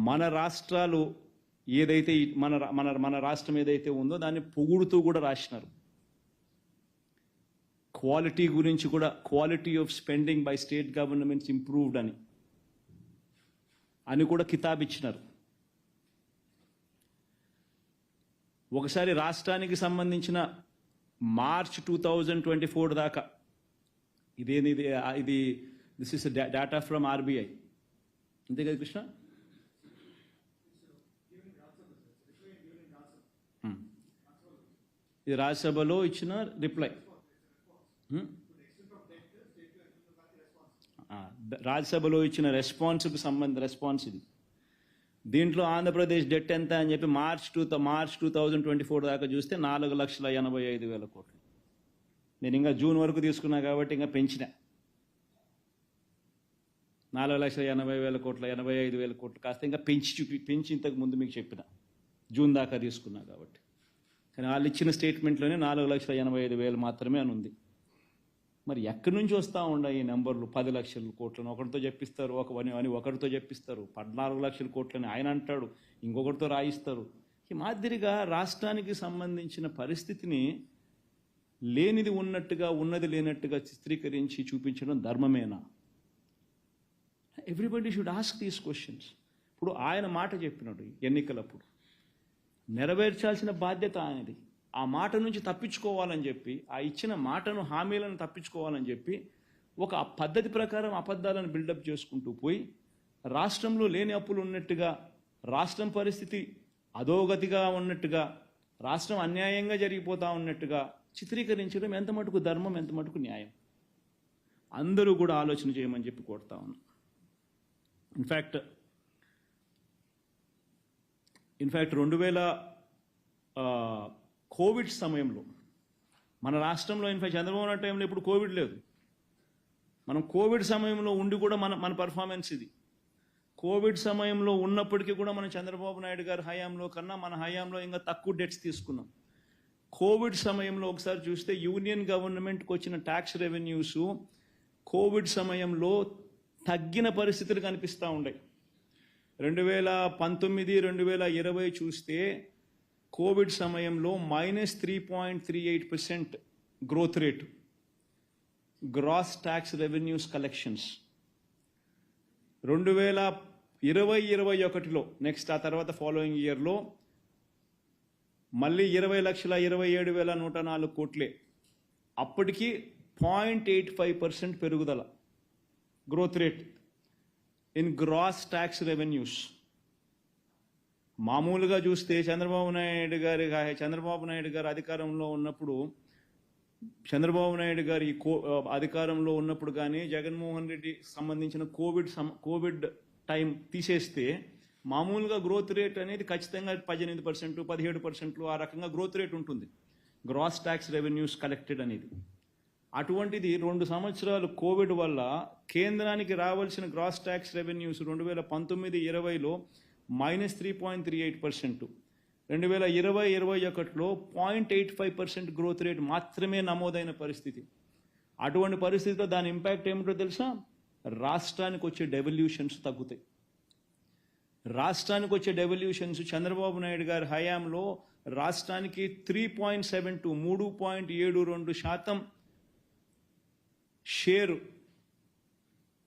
మన రాష్ట్రాలు ఏదైతే మన రాష్ట్రం ఏదైతే ఉందో దాన్ని పొగుడుతూ కూడా రాసినారు. క్వాలిటీ గురించి కూడా, quality of spending by state governments improved అని కూడా కితాబ్ ఇచ్చినారు. ఒకసారి రాష్ట్రానికి సంబంధించిన మార్చ్ 2024 దాకా ఇది this is data from RBI, అంతే కదా కృష్ణ? ఇది రాజ్యసభలో ఇచ్చిన రిప్లై. రాజ్యసభలో ఇచ్చిన రెస్పాన్స్కి రెస్పాన్స్ ఇది. దీంట్లో ఆంధ్రప్రదేశ్ డెట్ ఎంత అని చెప్పి మార్చ్ 2024 దాకా చూస్తే 4,85,000 కోట్లు. నేను ఇంకా జూన్ వరకు తీసుకున్నా కాబట్టి ఇంకా పెంచిన 4,80,000 కోట్ల 85,000 కోట్లు కాస్త ఇంకా పెంచి ఇంతకు ముందు మీకు చెప్పిన జూన్ దాకా తీసుకున్నా కాబట్టి. కానీ వాళ్ళు ఇచ్చిన స్టేట్మెంట్లోనే 4,85,000 మాత్రమే అని ఉంది. మరి ఎక్కడి నుంచి వస్తూ ఉన్నాయి ఈ నెంబర్లు? 10 లక్షల కోట్లను ఒకరితో చెప్పిస్తారు, ఒకరితో చెప్పిస్తారు, 14 లక్షల కోట్లని ఆయన అంటాడు, ఇంకొకరితో రాయిస్తారు. ఈ మాదిరిగా రాష్ట్రానికి సంబంధించిన పరిస్థితిని లేనిది ఉన్నట్టుగా, ఉన్నది లేనట్టుగా చిత్రీకరించి చూపించడం ధర్మమేనా? Everybody should ask these questions. ఇప్పుడు ఆయన మాట చెప్పినాడు ఎన్నికలప్పుడు, నెరవేర్చాల్సిన బాధ్యత ఆయనది. ఆ మాట నుంచి తప్పించుకోవాలని చెప్పి, ఆ ఇచ్చిన మాటను, హామీలను తప్పించుకోవాలని చెప్పి ఒక పద్ధతి ప్రకారం అబద్ధాలను బిల్డప్ చేసుకుంటూ పోయి రాష్ట్రంలో లేని అప్పులు ఉన్నట్టుగా, రాష్ట్రం పరిస్థితి అధోగతిగా ఉన్నట్టుగా, రాష్ట్రం అన్యాయంగా జరిగిపోతూ ఉన్నట్టుగా చిత్రీకరించడం ఎంత మటుకు ధర్మం, ఎంత మటుకు న్యాయం? అందరూ కూడా ఆలోచన చేయమని చెప్పి కోరుతా ఉన్నాం. ఇన్ఫ్యాక్ట్ 2000 కోవిడ్ సమయంలో మన రాష్ట్రంలో, ఇన్ఫ్యాక్ట్ చంద్రబాబు నాయుడు టైంలో ఇప్పుడు కోవిడ్ లేదు. మనం కోవిడ్ సమయంలో ఉండి కూడా మన పర్ఫార్మెన్స్ ఇది. కోవిడ్ సమయంలో ఉన్నప్పటికీ కూడా మనం చంద్రబాబు నాయుడు గారి హయాంలో కన్నా మన హయాంలో ఇంకా తక్కువ డెట్స్ తీసుకున్నాం. కోవిడ్ సమయంలో ఒకసారి చూస్తే యూనియన్ గవర్నమెంట్కి వచ్చిన ట్యాక్స్ రెవెన్యూస్ కోవిడ్ సమయంలో తగ్గిన పరిస్థితులు కనిపిస్తూ ఉన్నాయి. 2019, 2020 చూస్తే కోవిడ్ సమయంలో -3.38% growth rate gross tax revenues collections. 2020-21లో నెక్స్ట్ ఆ తర్వాత ఫాలోయింగ్ ఇయర్లో మళ్ళీ 20,27,104 కోట్లే. అప్పటికి 0.85% పెరుగుదల growth rate in gross tax revenues. మామూలుగా చూస్తే చంద్రబాబు నాయుడు గారు అధికారంలో ఉన్నప్పుడు అధికారంలో ఉన్నప్పుడు కానీ జగన్మోహన్ రెడ్డి సంబంధించిన కోవిడ్ టైం తీసేస్తే మామూలుగా గ్రోత్ రేట్ అనేది ఖచ్చితంగా 18%, 17% ఆ రకంగా గ్రోత్ రేట్ ఉంటుంది, గ్రాస్ ట్యాక్స్ రెవెన్యూస్ కలెక్టెడ్ అనేది. అటువంటిది 2 సంవత్సరాలు కోవిడ్ వల్ల కేంద్రానికి రావాల్సిన గ్రాస్ ట్యాక్స్ రెవెన్యూస్ 2019-20లో -3.38%, 2020-21లో 0.85% గ్రోత్ రేట్ మాత్రమే నమోదైన పరిస్థితి. అటువంటి పరిస్థితిలో దాని ఇంపాక్ట్ ఏమిటో తెలుసా? రాష్ట్రానికి వచ్చే డెవల్యూషన్స్ తగ్గుతాయి. రాష్ట్రానికి వచ్చే డెవల్యూషన్స్ చంద్రబాబు నాయుడు గారి హయాంలో రాష్ట్రానికి 3.72% షేర్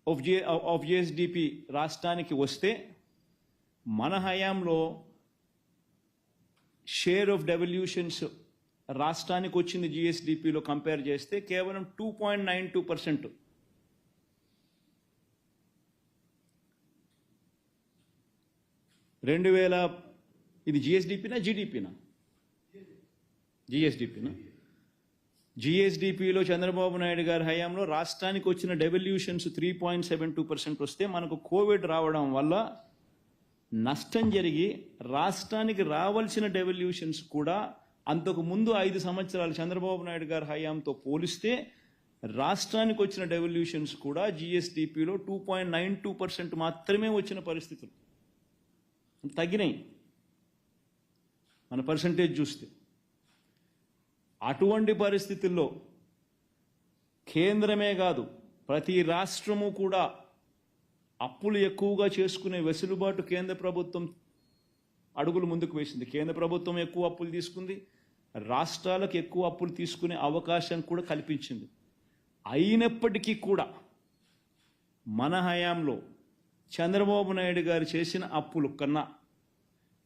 ఆఫ్ జిఎస్డిపి రాష్ట్రానికి వస్తే, మన హయాంలో షేర్ ఆఫ్ డెవల్యూషన్స్ రాష్ట్రానికి వచ్చింది జిఎస్డిపిలో కంపేర్ చేస్తే కేవలం 2.92%. ఇది జిఎస్డిపినా జీడిపినా? జిఎస్డిపిలో చంద్రబాబు నాయుడు గారి హయాంలో రాష్ట్రానికి వచ్చిన డెవల్యూషన్స్ 3.72% వస్తే, మనకు కోవిడ్ రావడం వల్ల నష్టం జరిగి రాష్ట్రానికి రావాల్సిన డెవల్యూషన్స్ కూడా అంతకు ముందు 5 సంవత్సరాలు చంద్రబాబు నాయుడు గారి హయాంతో పోలిస్తే రాష్ట్రానికి వచ్చిన డెవల్యూషన్స్ కూడా జిఎస్డిపిలో 2.92% మాత్రమే వచ్చిన పరిస్థితులు తగ్గినాయి మన పర్సంటేజ్ చూస్తే. అటువంటి పరిస్థితుల్లో కేంద్రమే కాదు ప్రతి రాష్ట్రము కూడా అప్పులు ఎక్కువగా చేసుకునే వెసులుబాటు కేంద్ర ప్రభుత్వం అడుగులు ముందుకు వేసింది. కేంద్ర ప్రభుత్వం ఎక్కువ అప్పులు తీసుకుంది, రాష్ట్రాలకు ఎక్కువ అప్పులు తీసుకునే అవకాశం కూడా కల్పించింది. అయినప్పటికీ కూడా మన హయాంలో చంద్రబాబు నాయుడు గారు చేసిన అప్పులు కన్నా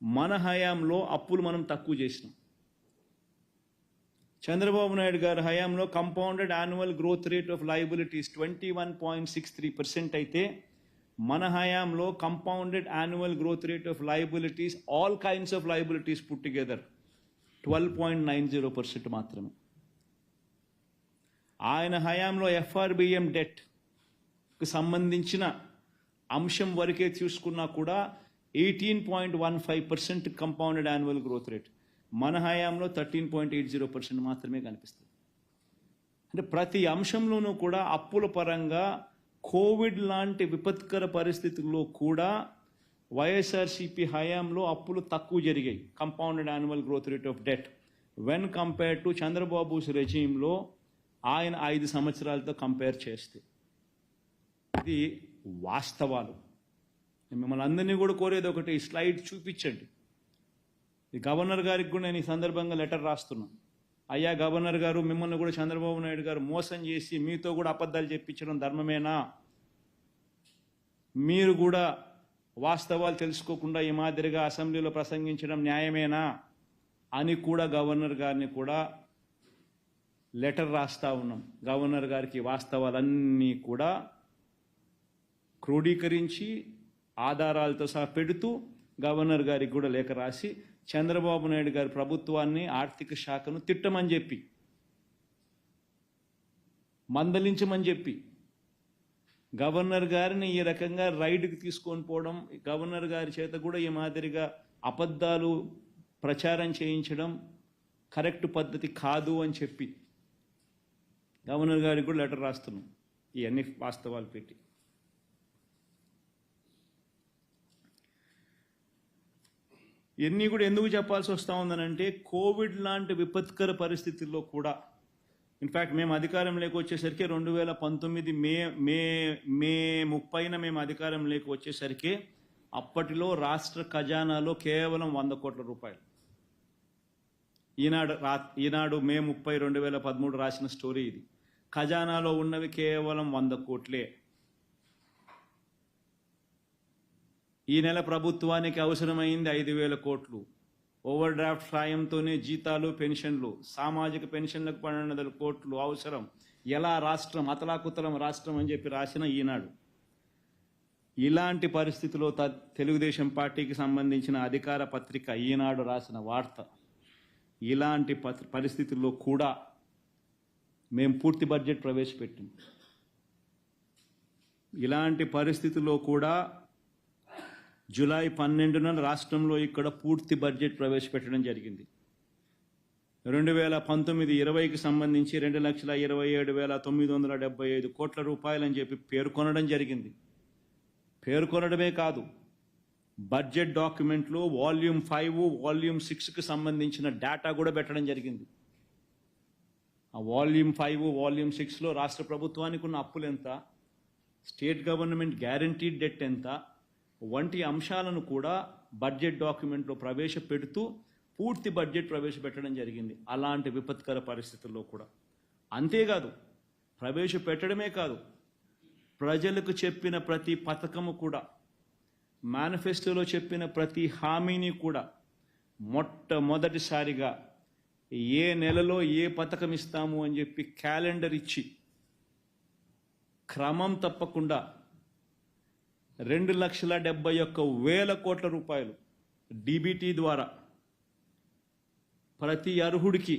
మన హయాంలో అప్పులు మనం తక్కువ చేసినాం. చంద్రబాబు నాయుడు గారి హయాంలో compounded annual growth rate of liabilities 21.63% అయితే, మన హయాంలో compounded annual growth rate of liabilities all kinds of liabilities put together 12.90% మాత్రమే. ఆయన హయాంలో ఎఫ్ఆర్బిఎం డెట్కి సంబంధించిన అంశం వరకే చూసుకున్నా కూడా 18.15% కంపౌండెడ్ యాన్యువల్ గ్రోత్ రేట్, మన హయాంలో 13.80% మాత్రమే కనిపిస్తుంది. అంటే ప్రతి అంశంలోనూ కూడా అప్పుల పరంగా కోవిడ్ లాంటి విపత్కర పరిస్థితుల్లో కూడా వైఎస్ఆర్సీపీ హయాంలో అప్పులు తక్కువ జరిగాయి, compounded annual growth rate of debt when compare to Chandrababu రెజీమ్లో ఆయన 5 సంవత్సరాలతో కంపేర్ చేస్తే. ఇది వాస్తవాలు. మిమ్మల్ని అందరినీ కూడా కోరేది ఒకటి, స్లైడ్ చూపించండి. ఈ గవర్నర్ గారికి కూడా నేను ఈ సందర్భంగా లెటర్ రాస్తున్నాను. అయ్యా గవర్నర్ గారు, మిమ్మల్ని కూడా చంద్రబాబు నాయుడు గారు మోసం చేసి మీతో కూడా అబద్ధాలు చెప్పించడం ధర్మమేనా? మీరు కూడా వాస్తవాలు తెలుసుకోకుండా ఈ మాదిరిగా అసెంబ్లీలో ప్రసంగించడం న్యాయమేనా అని కూడా గవర్నర్ గారిని కూడా లెటర్ రాస్తా ఉన్నాం. గవర్నర్ గారికి వాస్తవాలన్నీ కూడా క్రోడీకరించి ఆధారాలతో సహా పెడుతూ గవర్నర్ గారికి కూడా లేఖ రాసి చంద్రబాబు నాయుడు గారి ప్రభుత్వాన్ని, ఆర్థిక శాఖను తిట్టమని చెప్పి, మందలించమని చెప్పి, గవర్నర్ గారిని ఈ రకంగా రైడ్కి తీసుకొని పోవడం, గవర్నర్ గారి చేత కూడా ఈ మాదిరిగా అబద్ధాలు ప్రచారం చేయించడం కరెక్ట్ పద్ధతి కాదు అని చెప్పి గవర్నర్ గారికి కూడా లెటర్ రాస్తున్నాం ఇవన్నీ వాస్తవాలు పెట్టి. ఇవన్నీ కూడా ఎందుకు చెప్పాల్సి వస్తూ ఉందనంటే, కోవిడ్ లాంటి విపత్కర పరిస్థితుల్లో కూడా, ఇన్ఫ్యాక్ట్ మేము అధికారంలోకి వచ్చేసరికి 2019 మే 30న మేము అధికారంలోకి వచ్చేసరికి అప్పటిలో రాష్ట్ర ఖజానాలో కేవలం 100 కోట్ల రూపాయలు. ఈనాడు మే 30, 2013 రాసిన స్టోరీ ఇది. ఖజానాలో ఉన్నవి కేవలం 100 కోట్లే. ఈ నెల ప్రభుత్వానికి అవసరమైంది 5,000 కోట్లు. ఓవర్ డ్రాఫ్ట్ సాయంతోనే జీతాలు, పెన్షన్లు, సామాజిక పెన్షన్లకు 1,200 కోట్లు అవసరం. ఎలా రాష్ట్రం అతలాకుతలం రాష్ట్రం అని చెప్పి రాసిన ఈనాడు. ఇలాంటి పరిస్థితిలో తెలుగుదేశం పార్టీకి సంబంధించిన అధికార పత్రిక ఈనాడు రాసిన వార్త, ఇలాంటి పరిస్థితుల్లో కూడా మేము పూర్తి బడ్జెట్ ప్రవేశపెట్టాం. ఇలాంటి పరిస్థితుల్లో కూడా జూలై 12న రాష్ట్రంలో ఇక్కడ పూర్తి బడ్జెట్ ప్రవేశపెట్టడం జరిగింది. 2019-20కి సంబంధించి 2,27,975 కోట్ల రూపాయలని చెప్పి పేర్కొనడం జరిగింది. పేర్కొనడమే కాదు, బడ్జెట్ డాక్యుమెంట్లో వాల్యూమ్ 5, వాల్యూమ్ 6కి సంబంధించిన డేటా కూడా పెట్టడం జరిగింది. ఆ వాల్యూమ్ 5, వాల్యూమ్ 6లో రాష్ట్ర ప్రభుత్వానికి ఉన్న అప్పులు ఎంత, స్టేట్ గవర్నమెంట్ గ్యారంటీడ్ డెట్ ఎంత వంటి అంశాలను కూడా బడ్జెట్ డాక్యుమెంట్లో ప్రవేశపెడుతూ పూర్తి బడ్జెట్ ప్రవేశపెట్టడం జరిగింది. అలాంటి విపత్కర పరిస్థితుల్లో కూడా. అంతేకాదు, ప్రవేశపెట్టడమే కాదు, ప్రజలకు చెప్పిన ప్రతి పథకము కూడా, మేనిఫెస్టోలో చెప్పిన ప్రతి హామీని కూడా మొట్టమొదటిసారిగా ఏ నెలలో ఏ పథకం ఇస్తాము అని చెప్పి క్యాలెండర్ ఇచ్చి క్రమం తప్పకుండా 2,71,000 కోట్ల రూపాయలు డీబీటీ ద్వారా ప్రతి అర్హుడికి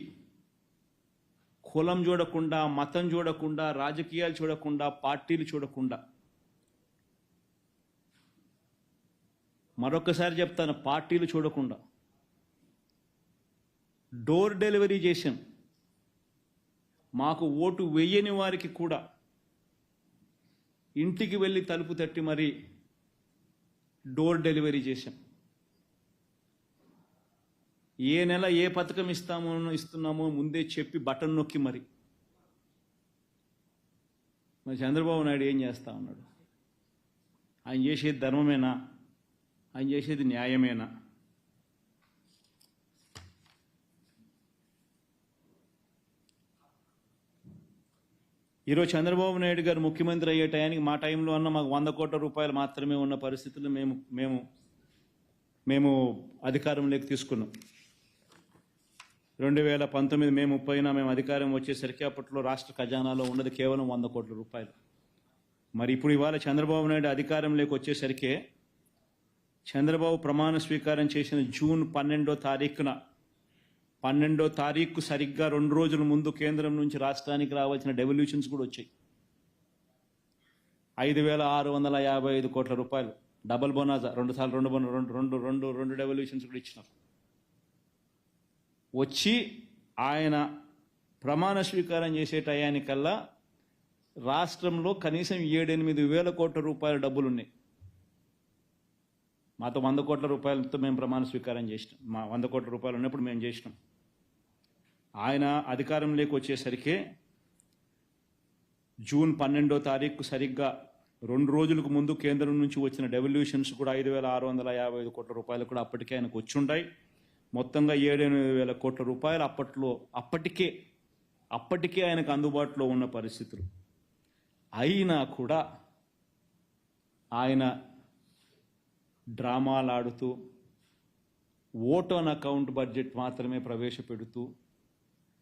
కులం చూడకుండా, మతం చూడకుండా, రాజకీయాలు చూడకుండా, పార్టీలు చూడకుండా, మరొకసారి చెప్తాను, పార్టీలు చూడకుండా డోర్ డెలివరీ చేశాం. మాకు ఓటు వేయని వారికి కూడా ఇంటికి వెళ్ళి తలుపు తట్టి మరీ డోర్ డెలివరీ చేశాం. ఏ నెల ఏ పథకం ఇస్తున్నామో ముందే చెప్పి బటన్ నొక్కి మరి చంద్రబాబు నాయుడు ఏం చేస్తా ఉన్నాడు? ఆయన చేసేది ధర్మమేనా? ఆయన చేసేది న్యాయమేనా? ఈరోజు చంద్రబాబు నాయుడు గారు ముఖ్యమంత్రి అయ్యే టయానికి మా టైంలో అన్న మాకు 100 కోట్ల రూపాయలు మాత్రమే ఉన్న పరిస్థితుల్లో మేము అధికారంలోకి తీసుకున్నాం. 2019 మే 30న మేము అధికారం వచ్చేసరికి అప్పట్లో రాష్ట్ర ఖజానాలో ఉన్నది కేవలం 100 కోట్ల రూపాయలు. మరి ఇప్పుడు ఇవాళ చంద్రబాబు నాయుడు అధికారంలోకి వచ్చేసరికి చంద్రబాబు ప్రమాణ స్వీకారం చేసిన జూన్ 12వ తారీఖు సరిగ్గా 2 రోజుల ముందు కేంద్రం నుంచి రాష్ట్రానికి రావాల్సిన డెవల్యూషన్స్ కూడా వచ్చాయి. 5,655 కోట్ల రూపాయలు డబల్ బోనాజా, 2 సార్లు 2 డెవల్యూషన్స్ కూడా ఇచ్చినారు. వచ్చి ఆయన ప్రమాణ స్వీకారం చేసే టయానికల్లా రాష్ట్రంలో కనీసం 7-8 వేల కోట్ల రూపాయల డబ్బులు ఉన్నాయి. మాతో 100 కోట్ల రూపాయలతో మేము ప్రమాణ స్వీకారం చేసినాం. మా 100 కోట్ల రూపాయలు ఉన్నప్పుడు మేము చేసినాం. ఆయన అధికారంలోకి వచ్చేసరికి జూన్ 12వ తారీఖు సరిగ్గా 2 రోజులకు ముందు కేంద్రం నుంచి వచ్చిన డెవల్యూషన్స్ కూడా 5,655 కోట్ల రూపాయలు కూడా అప్పటికే ఆయనకు వచ్చి ఉంటాయి. మొత్తంగా 7-8 వేల కోట్ల రూపాయలు అప్పటికే ఆయనకు అందుబాటులో ఉన్న పరిస్థితులు. అయినా కూడా ఆయన డ్రామాలాడుతూ ఓట్ ఆన్ అకౌంట్ బడ్జెట్ మాత్రమే ప్రవేశపెడుతూ,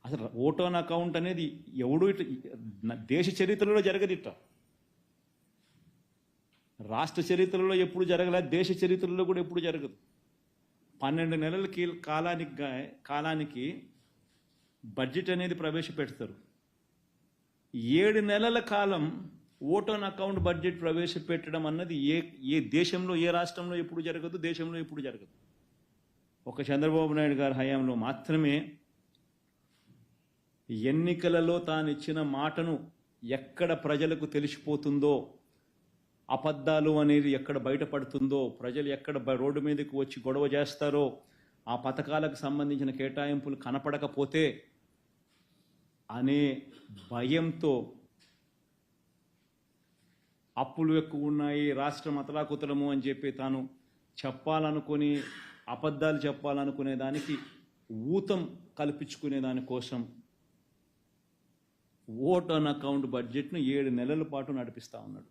అసలు ఓట్ ఆన్ అకౌంట్ అనేది దేశ చరిత్రలో జరగదిట్ట. రాష్ట్ర చరిత్రలో ఎప్పుడు జరగలేదు, దేశ చరిత్రలో కూడా ఎప్పుడు జరగదు. 12 నెలల కాలానికి బడ్జెట్ అనేది ప్రవేశపెడతారు. 7 నెలల కాలం ఓట్ ఆన్ అకౌంట్ బడ్జెట్ ప్రవేశపెట్టడం అన్నది ఏ దేశంలో, ఏ రాష్ట్రంలో ఎప్పుడు జరగదు, దేశంలో ఎప్పుడు జరగదు. ఒక చంద్రబాబు నాయుడు గారి హయాంలో మాత్రమే ఎన్నికలలో తాను ఇచ్చిన మాటను ఎక్కడ ప్రజలకు తెలిసిపోతుందో, అబద్ధాలు అనేది ఎక్కడ బయటపడుతుందో, ప్రజలు ఎక్కడ రోడ్డు మీదకి వచ్చి గొడవ చేస్తారో, ఆ పథకాలకు సంబంధించిన కేటాయింపులు కనపడకపోతే అనే భయంతో అప్పులు ఎక్కువ ఉన్నాయి, రాష్ట్రం అతలాకుతలము అని చెప్పి తాను చెప్పాలనుకుని, అబద్ధాలు చెప్పాలనుకునే దానికి ఊతం కల్పించుకునే దానికోసం ఓట్ ఆన్ అకౌంట్ బడ్జెట్ను 7 నెలల పాటు నడిపిస్తూ ఉన్నాడు.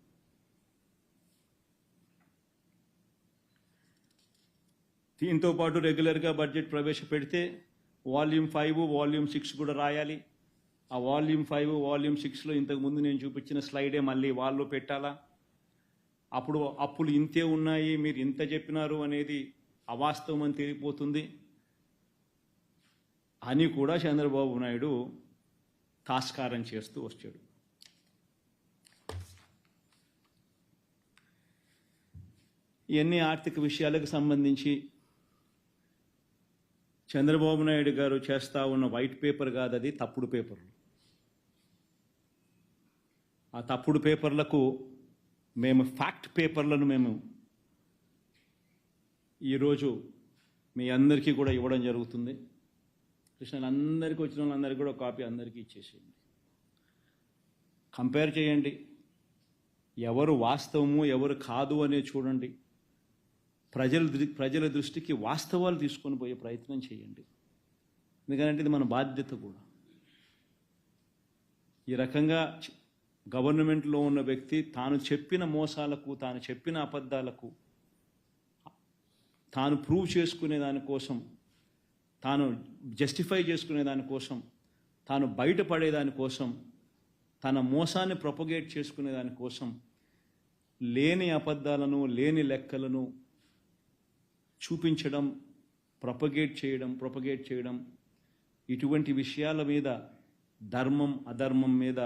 దీంతో పాటు రెగ్యులర్గా బడ్జెట్ ప్రవేశపెడితే వాల్యూమ్ 5, వాల్యూమ్ 6 కూడా రాయాలి. ఆ వాల్యూమ్ 5, వాల్యూమ్ 6లో ఇంతకుముందు నేను చూపించిన స్లైడే మళ్ళీ వాళ్ళు పెట్టాలా. అప్పుడు అప్పులు ఇంతే ఉన్నాయి, మీరు ఇంత చెప్పినారు అనేది అవాస్తవం అని తెలిసిపోతుంది అని కూడా చంద్రబాబు నాయుడు తాస్కారం చేస్తూ వచ్చాడు. ఇవన్నీ ఆర్థిక విషయాలకు సంబంధించి చంద్రబాబు నాయుడు గారు చేస్తూ ఉన్న వైట్ పేపర్ కాదు, అది తప్పుడు పేపర్లు. ఆ తప్పుడు పేపర్లకు మేము ఫ్యాక్ట్ పేపర్లను మేము ఈరోజు మీ అందరికీ కూడా ఇవ్వడం జరుగుతుంది. అందరికీ వచ్చిన వాళ్ళందరికీ కూడా కాపీ అందరికీ ఇచ్చేసేయండి. కంపేర్ చేయండి, ఎవరు వాస్తవము ఎవరు కాదు అనే చూడండి. ప్రజల దృష్టికి వాస్తవాలు తీసుకొని పోయే ప్రయత్నం చేయండి. ఎందుకంటే ఇది మన బాధ్యత కూడా. ఈ రకంగా గవర్నమెంట్లో ఉన్న వ్యక్తి తాను చెప్పిన మోసాలకు, తాను చెప్పిన అబద్ధాలకు తాను ప్రూవ్ చేసుకునే దానికోసం, తాను జస్టిఫై చేసుకునే దానికోసం, తాను బయటపడేదానికోసం, తన మోసాన్ని ప్రొపగేట్ చేసుకునే దానికోసం లేని అబద్ధాలను, లేని లెక్కలను చూపించడం, ప్రొపగేట్ చేయడం ఇటువంటి విషయాల మీద, ధర్మం అధర్మం మీద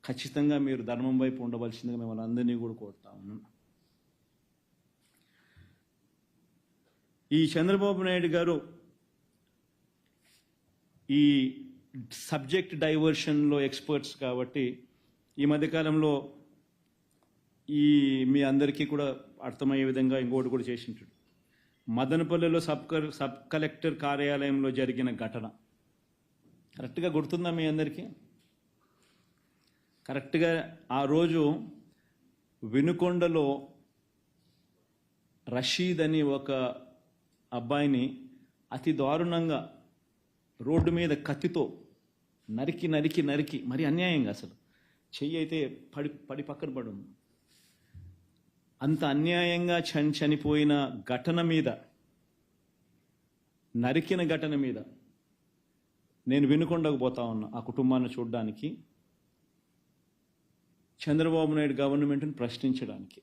ఖచ్చితంగా మీరు ధర్మం వైపు ఉండవలసిందిగా మిమ్మల్ని అందరినీ కూడా కోరుతా ఉన్నాను. ఈ చంద్రబాబు నాయుడు గారు ఈ సబ్జెక్ట్ డైవర్షన్లో ఎక్స్పర్ట్స్ కాబట్టి ఈ మధ్యకాలంలో మీ అందరికీ కూడా అర్థమయ్యే విధంగా ఇంకోటి కూడా చేసి ఉంటాడు. మదనపల్లిలో సబ్ కలెక్టర్ కార్యాలయంలో జరిగిన ఘటన కరెక్ట్గా గుర్తుందా మీ అందరికీ? కరెక్ట్గా ఆ రోజు వినుకొండలో రషీద్ అని ఒక అబ్బాయిని అతి దారుణంగా రోడ్డు మీద కత్తితో నరికి మరి అన్యాయంగా, అసలు చెయ్యి అయితే పడి పక్కన పడి ఉంది. అంత అన్యాయంగా చనిపోయిన ఘటన మీద, నరికిన ఘటన మీద నేను వినుకొండకు పోతా ఉన్నా ఆ కుటుంబాన్ని చూడడానికి, చంద్రబాబు నాయుడు గవర్నమెంట్ని ప్రశ్నించడానికి.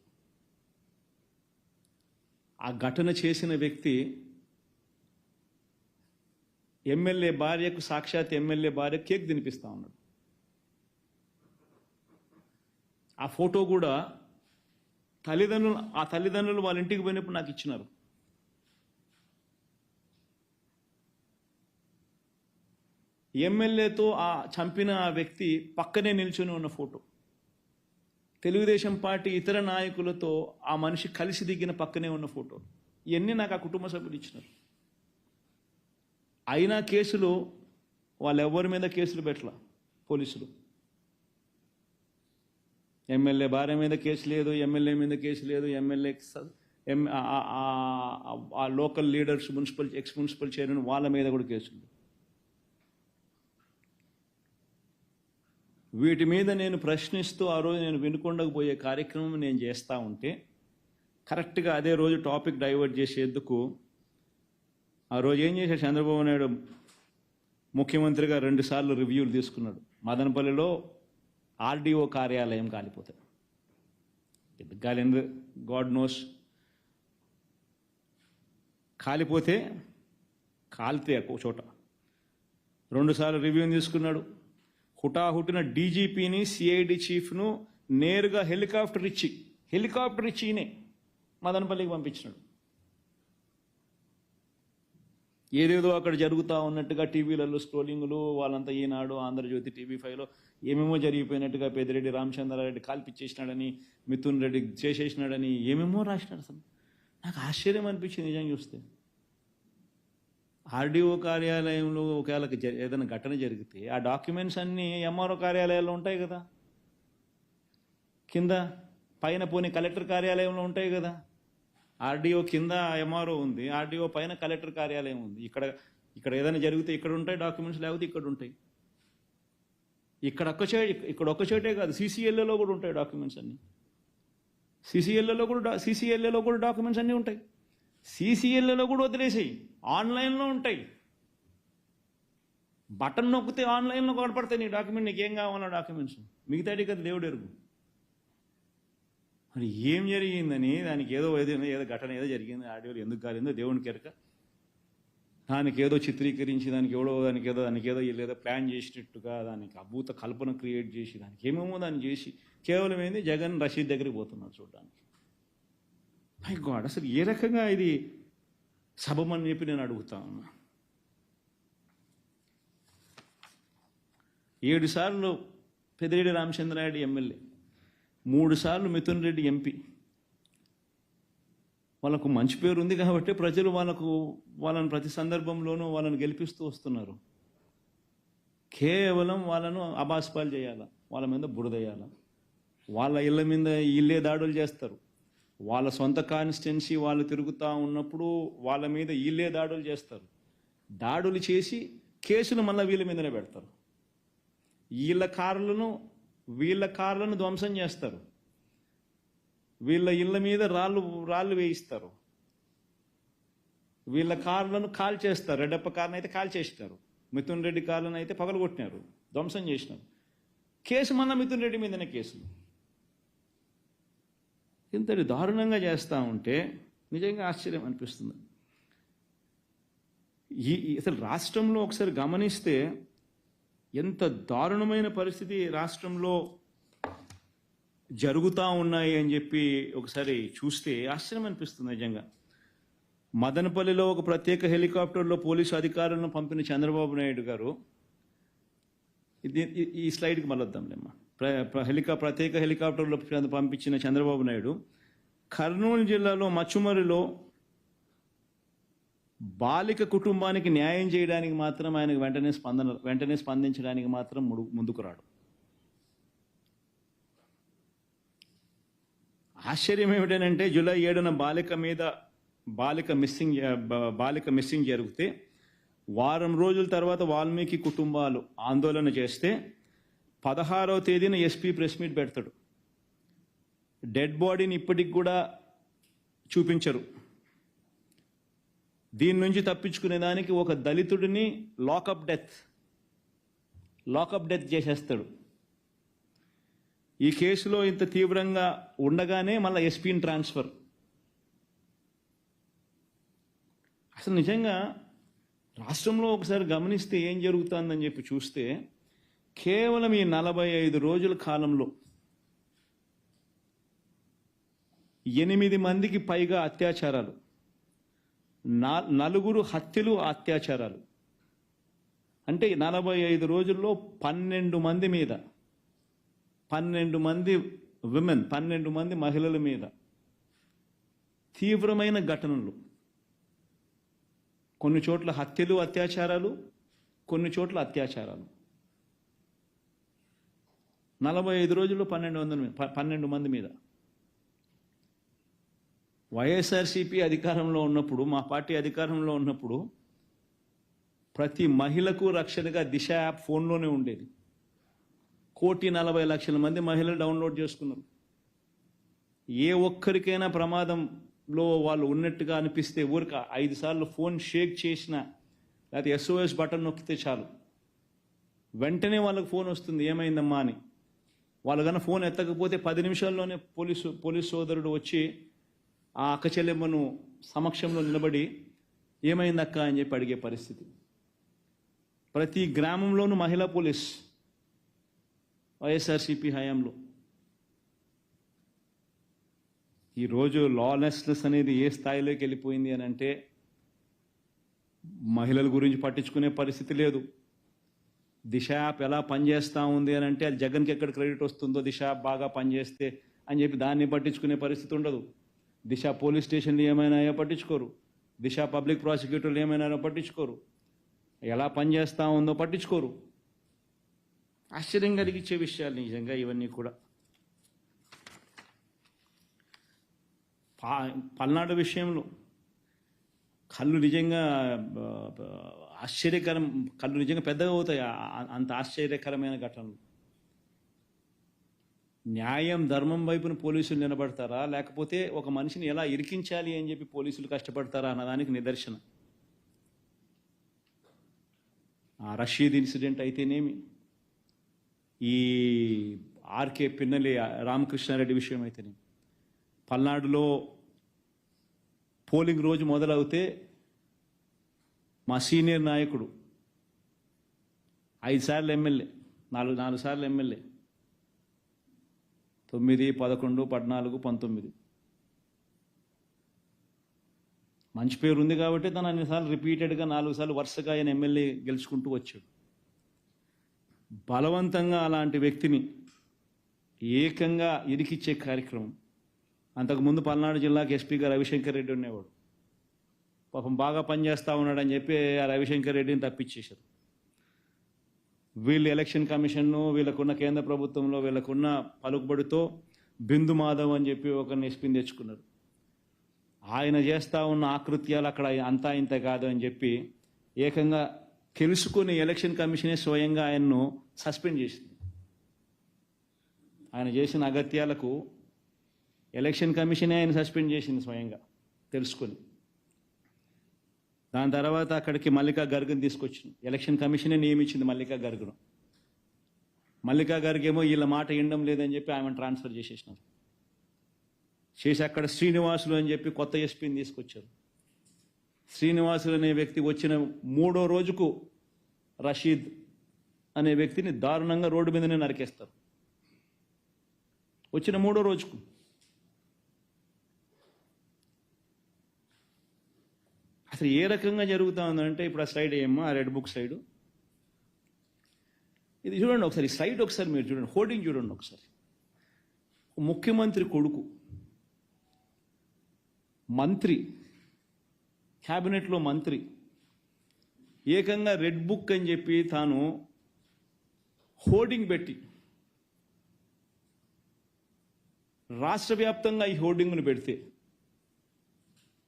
ఆ ఘటన చేసిన వ్యక్తి ఎమ్మెల్యే భార్యకు, సాక్షాత్ ఎమ్మెల్యే భార్య కేక్ తినిపిస్తా ఉన్నాడు. ఆ ఫోటో కూడా తల్లిదండ్రులు వాళ్ళ ఇంటికి పోయినప్పుడు నాకు ఇచ్చినారు. ఎమ్మెల్యేతో ఆ చంపిన ఆ వ్యక్తి పక్కనే నిల్చొని ఉన్న ఫోటో, తెలుగుదేశం పార్టీ ఇతర నాయకులతో ఆ మనిషి కలిసి దిగిన పక్కనే ఉన్న ఫోటో, ఇవన్నీ నాకు ఆ కుటుంబ సభ్యులు ఇచ్చినారు. అయినా కేసులు వాళ్ళెవ్వరి మీద కేసులు పెట్టలా పోలీసులు. ఎమ్మెల్యే భార్య మీద కేసు లేదు, ఎమ్మెల్యే మీద కేసు లేదు, ఆ local leaders, X municipal chairman వాళ్ళ మీద కూడా కేసులు. వీటి మీద నేను ప్రశ్నిస్తూ ఆ రోజు నేను వినుకొండకు పోయే కార్యక్రమం నేను చేస్తూ ఉంటే కరెక్ట్గా అదే రోజు టాపిక్ డైవర్ట్ చేసేందుకు ఆ రోజు ఏం చేశాడు చంద్రబాబు నాయుడు, ముఖ్యమంత్రిగా 2 సార్లు రివ్యూలు తీసుకున్నాడు. మదనపల్లిలో ఆర్డీఓ కార్యాలయం కాలిపోతాయి, గాలి గాడ్ నోస్, కాలితే ఒక చోట 2 సార్లు రివ్యూని తీసుకున్నాడు. హుటాహుటిన డీజీపీని, సిఐడి చీఫ్ను నేరుగా హెలికాప్టర్ ఇచ్చినే మదనపల్లికి పంపించినాడు. ఏదేదో అక్కడ జరుగుతూ ఉన్నట్టుగా టీవీలలో స్క్రోలింగ్లు, వాళ్ళంతా ఈనాడు, ఆంధ్రజ్యోతి, TV5లో ఏమేమో జరిగిపోయినట్టుగా, పెద్దిరెడ్డి రామచంద్రారెడ్డి కాల్పిచ్చేసినాడని, మిథున్ రెడ్డి చేసేసినాడని ఏమేమో రాసినాడు. అసలు నాకు ఆశ్చర్యం అనిపించింది నిజంగా చూస్తే. ఆర్డీఓ కార్యాలయంలో ఒకవేళ ఏదైనా ఘటన జరిగితే ఆ డాక్యుమెంట్స్ అన్నీ ఎంఆర్ఓ కార్యాలయాల్లో ఉంటాయి కదా, కింద పైన పోనీ కలెక్టర్ కార్యాలయంలో ఉంటాయి కదా. ఆర్డీఓ కింద ఎంఆర్ఓ ఉంది, ఆర్డీఓ పైన కలెక్టర్ కార్యాలయం ఉంది. ఇక్కడ ఏదైనా జరిగితే ఇక్కడ ఉంటాయి డాక్యుమెంట్స్, లేకపోతే ఇక్కడ ఉంటాయి. ఇక్కడ ఒక్క చోటే కాదు, సీసీఎల్ఏలో కూడా ఉంటాయి డాక్యుమెంట్స్ అన్నీ. సీసీఎల్ఏలో కూడా డాక్యుమెంట్స్ అన్నీ ఉంటాయి. సీసీఎల్ఏలో కూడా వదిలేసాయి, ఆన్లైన్లో ఉంటాయి. బటన్ నొక్కితే ఆన్లైన్లో కనపడతాయి నీ డాక్యుమెంట్, నీకేం కావాలన్నా డాక్యుమెంట్స్. మిగతాటి కదా దేవుడు ఎరుగు. మరి ఏం జరిగిందని దానికి ఏదో ఘటన ఏదో జరిగింది, ఆడియోలు ఎందుకు కాలేదో దేవునికి ఎరక. దానికి ఏదో చిత్రీకరించి దానికి ఏదో వీళ్ళు ప్లాన్ చేసినట్టుగా దానికి అభూత కల్పన క్రియేట్ చేసి దానికి ఏమేమో దాన్ని చేసి కేవలం ఏంది జగన్ రషీద్ దగ్గరికి పోతున్నాడు చూడడానికి. మై గాడ్, అసలు ఏ రకంగా ఇది సబమని చెప్పి నేను అడుగుతా ఉన్నా. 7 సార్లు పెద్దిరెడ్డి రామచంద్రారెడ్డి ఎమ్మెల్యే, 3 సార్లు మిథున్ రెడ్డి ఎంపీ. వాళ్ళకు మంచి పేరు ఉంది కాబట్టి ప్రజలు వాళ్ళని ప్రతి సందర్భంలోనూ వాళ్ళని గెలిపిస్తూ వస్తున్నారు. కేవలం వాళ్ళను అబాస్పాలు చేయాలా, వాళ్ళ మీద బురదయ్యాల, వాళ్ళ ఇళ్ళ మీద ఇల్లే దాడులు చేస్తారు. వాళ్ళ సొంత కాన్స్టిట్యున్సీ వాళ్ళు తిరుగుతూ ఉన్నప్పుడు వాళ్ళ మీద ఇల్లే దాడులు చేస్తారు. దాడులు చేసి కేసులు మళ్ళీ వీళ్ళ మీదనే పెడతారు. వీళ్ళ కార్లను ధ్వంసం చేస్తారు. వీళ్ళ ఇళ్ళ మీద రాళ్ళు వేయిస్తారు. వీళ్ళ కార్లను కాల్ చేస్తారు. రెడ్డప్ప కార్లను అయితే కాల్ చేస్తారు, మిథున్ రెడ్డి కార్లను అయితే పగలగొట్టినారు, ధ్వంసం చేసినారు. కేసు మళ్ళీ మిథున్ రెడ్డి మీదనే కేసులు. ఇంతటి దారుణంగా చేస్తూ ఉంటే నిజంగా ఆశ్చర్యం అనిపిస్తుంది. అసలు రాష్ట్రంలో ఒకసారి గమనిస్తే ఎంత దారుణమైన పరిస్థితి రాష్ట్రంలో జరుగుతూ ఉన్నాయి అని చెప్పి ఒకసారి చూస్తే ఆశ్చర్యం అనిపిస్తుంది నిజంగా. మదనపల్లిలో ఒక ప్రత్యేక హెలికాప్టర్లో పోలీసు అధికారులను పంపిన చంద్రబాబు నాయుడు గారు, ఈ స్లైడ్కి మళ్ళీ వద్దాంలేమ్మా. ప్రత్యేక హెలికాప్టర్లో పంపించిన చంద్రబాబు నాయుడు కర్నూలు జిల్లాలో మచ్చుమరిలో బాలిక కుటుంబానికి న్యాయం చేయడానికి మాత్రం ఆయనకు వెంటనే స్పందించడానికి మాత్రం ముందుకు రాడు. ఆశ్చర్యం ఏమిటంటే జూలై 7న బాలిక మిస్సింగ్ జరిగితే వారం రోజుల తర్వాత వాల్మీకి కుటుంబాలు ఆందోళన చేస్తే 16వ తేదీన ఎస్పీ ప్రెస్ మీట్ పెడతాడు. డెడ్ బాడీని ఇప్పటికి కూడా చూపించరు. దీని నుంచి తప్పించుకునే దానికి ఒక దళితుడిని లాకప్ డెత్ చేసేస్తాడు. ఈ కేసులో ఇంత తీవ్రంగా ఉండగానే మళ్ళీ ఎస్పీని ట్రాన్స్ఫర్. అసలు నిజంగా రాష్ట్రంలో ఒకసారి గమనిస్తే ఏం జరుగుతుందని చెప్పి చూస్తే కేవలం ఈ 45 రోజుల కాలంలో 8 మందికి పైగా అత్యాచారాలు, 4 హత్యలు, అత్యాచారాలు. అంటే 45 రోజుల్లో 12 మంది మీద, 12 మంది విమెన్, 12 మంది మహిళల మీద తీవ్రమైన ఘటనలు. కొన్ని చోట్ల హత్యలు, అత్యాచారాలు, కొన్ని చోట్ల అత్యాచారాలు. 45 రోజుల్లో 12 మంది మీద. వైఎస్ఆర్సీపీ అధికారంలో ఉన్నప్పుడు, మా పార్టీ అధికారంలో ఉన్నప్పుడు ప్రతి మహిళకు రక్షణగా దిశ యాప్ ఫోన్లోనే ఉండేది. 1,40,00,000 మంది మహిళలు డౌన్లోడ్ చేసుకున్నారు. ఏ ఒక్కరికైనా ప్రమాదంలో వాళ్ళు ఉన్నట్టుగా అనిపిస్తే ఊరికి 5 సార్లు ఫోన్ షేక్ చేసిన, లేకపోతే SOS బటన్ నొక్కితే చాలు వెంటనే వాళ్ళకి ఫోన్ వస్తుంది ఏమైందమ్మా అని. వాళ్ళు కన్నా ఫోన్ ఎత్తకపోతే 10 నిమిషాల్లోనే పోలీసు సోదరుడు వచ్చి ఆ అక్క చెల్లెమ్మను సమక్షంలో నిలబడి ఏమైందక్క అని చెప్పి అడిగే పరిస్థితి. ప్రతి గ్రామంలోనూ మహిళా పోలీస్ వైఎస్ఆర్సీపీ హయాంలో. ఈరోజు లాలెస్నెస్ అనేది ఏ స్థాయిలోకి వెళ్ళిపోయింది అని అంటే మహిళల గురించి పట్టించుకునే పరిస్థితి లేదు. దిశ యాప్ ఎలా పనిచేస్తూ ఉంది అని అంటే అది జగన్కి ఎక్కడ క్రెడిట్ వస్తుందో, దిశ యాప్ బాగా పనిచేస్తే అని చెప్పి దాన్ని పట్టించుకునే పరిస్థితి ఉండదు. దిశ పోలీస్ స్టేషన్లు ఏమైనా పట్టించుకోరు, దిశ పబ్లిక్ ప్రాసిక్యూటర్లు ఏమైనా పట్టించుకోరు, ఎలా పనిచేస్తూ ఉందో పట్టించుకోరు. ఆశ్చర్యం కలిగించే విషయాలు నిజంగా ఇవన్నీ కూడా. పల్నాడు విషయంలో కళ్ళు నిజంగా కళ్ళు నిజంగా పెద్దగా అవుతాయి. అంత ఆశ్చర్యకరమైన ఘటనలు. న్యాయం, ధర్మం వైపున పోలీసులు నిలబడతారా, లేకపోతే ఒక మనిషిని ఎలా ఇరికించాలి అని చెప్పి పోలీసులు కష్టపడతారా అన్నదానికి నిదర్శనం. ఆ రషీద్ ఇన్సిడెంట్ అయితేనేమి, ఈ ఆర్కే పిన్నెల్లి రామకృష్ణారెడ్డి విషయం అయితేనేమి, పల్నాడులో పోలింగ్ రోజు మొదలవుతే మా సీనియర్ నాయకుడు 5 సార్లు ఎమ్మెల్యే, 4 సార్లు ఎమ్మెల్యే, 9, 11, 14, 19 మంచి పేరు ఉంది కాబట్టి తను అన్నిసార్లు రిపీటెడ్గా 4 సార్లు వరుసగా ఆయన ఎమ్మెల్యే గెలుచుకుంటూ వచ్చాడు. బలవంతంగా అలాంటి వ్యక్తిని ఏకంగా ఇరికిచ్చే కార్యక్రమం. అంతకుముందు పల్నాడు జిల్లాకి ఎస్పీగా రవిశంకర్ రెడ్డి ఉండేవాడు. పాపం బాగా పనిచేస్తూ ఉన్నాడని చెప్పి ఆ రవిశంకర్ రెడ్డిని తప్పించేశారు. వీళ్ళు ఎలక్షన్ కమిషన్ను, వీళ్ళకున్న కేంద్ర ప్రభుత్వంలో వీళ్ళకున్న పలుకుబడితో బిందు మాధవ్ అని చెప్పి ఒకరిని ఎస్పీని తెచ్చుకున్నారు. ఆయన చేస్తూ ఉన్న ఆకృత్యాలు అక్కడ అంతా ఇంత కాదు అని చెప్పి ఏకంగా తెలుసుకుని ఎలక్షన్ కమిషనే స్వయంగా ఆయన్ను సస్పెండ్ చేసింది. ఆయన చేసిన అగత్యాలకు ఎలక్షన్ కమిషనే ఆయన సస్పెండ్ చేసింది స్వయంగా తెలుసుకొని. దాని తర్వాత అక్కడికి మల్లికా గర్గ్ని తీసుకొచ్చింది. ఎలక్షన్ కమిషనే నియమించింది మల్లికా గర్గ్ను. మల్లికా గర్గ్ ఏమో వీళ్ళ మాట వినడం లేదని చెప్పి ఆమెను ట్రాన్స్ఫర్ చేసేసినారు. చేసి అక్కడ శ్రీనివాసులు అని చెప్పి కొత్త ఎస్పీని తీసుకొచ్చారు. శ్రీనివాసులు అనే వ్యక్తి వచ్చిన 3వ రోజుకు రషీద్ అనే వ్యక్తిని దారుణంగా రోడ్డు మీదనే నరికేస్తారు. వచ్చిన 3వ రోజుకు. అసలు ఏ రకంగా జరుగుతూ ఉందంటే ఇప్పుడు ఆ స్లైడ్ ఏమో, ఆ రెడ్ బుక్ స్లైడ్ ఇది చూడండి ఒకసారి. స్లైడ్ ఒకసారి మీరు చూడండి, హోర్డింగ్ చూడండి ఒకసారి. ముఖ్యమంత్రి కొడుకు, మంత్రి, క్యాబినెట్లో మంత్రి ఏకంగా రెడ్ బుక్ అని చెప్పి తాను హోర్డింగ్ పెట్టి రాష్ట్ర వ్యాప్తంగా ఈ హోర్డింగ్ను పెడితే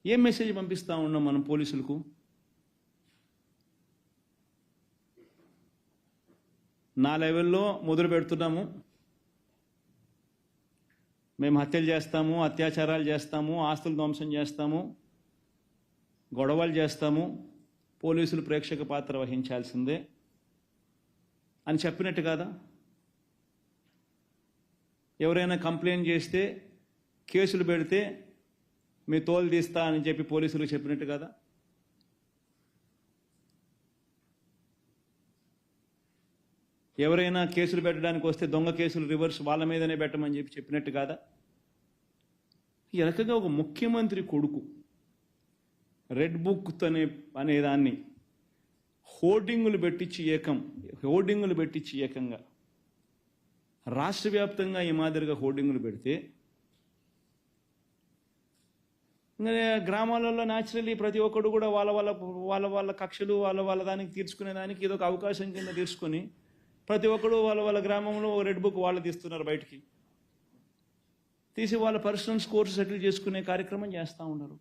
ఏం మెసేజ్ పంపిస్తా ఉన్నాం మనం పోలీసులకు? నా లెవెల్లో మొదలు పెడుతున్నాము, మేము హత్యలు చేస్తాము, అత్యాచారాలు చేస్తాము, ఆస్తులు ధ్వంసం చేస్తాము, గొడవలు చేస్తాము, పోలీసులు ప్రేక్షక పాత్ర వహించాల్సిందే అని చెప్పినట్టు కాదా? ఎవరైనా కంప్లైంట్ చేస్తే కేసులు పెడితే మీ తోలు తీస్తా అని చెప్పి పోలీసులు చెప్పినట్టు కదా? ఎవరైనా కేసులు పెట్టడానికి వస్తే దొంగ కేసులు రివర్స్ వాళ్ళ మీదనే పెట్టమని చెప్పి చెప్పినట్టు కాదా? ఈ రకంగా ఒక ముఖ్యమంత్రి కొడుకు రెడ్ బుక్ అనే దాన్ని హోర్డింగులు పెట్టించి ఏకంగా రాష్ట్ర వ్యాప్తంగా ఈ మాదిరిగా హోర్డింగులు పెడితే గ్రామాలలో న్యాచురల్లీ ప్రతి ఒక్కడు కూడా వాళ్ళ కక్షలు వాళ్ళ దానికి తీర్చుకునే దానికి ఏదో ఒక అవకాశం కింద తీసుకొని ప్రతి ఒక్కడు వాళ్ళ గ్రామంలో రెడ్ బుక్ వాళ్ళు తీస్తున్నారు, బయటికి తీసి వాళ్ళ పర్సనల్ స్కోర్స్ సెటిల్ చేసుకునే కార్యక్రమం చేస్తూ ఉన్నారు.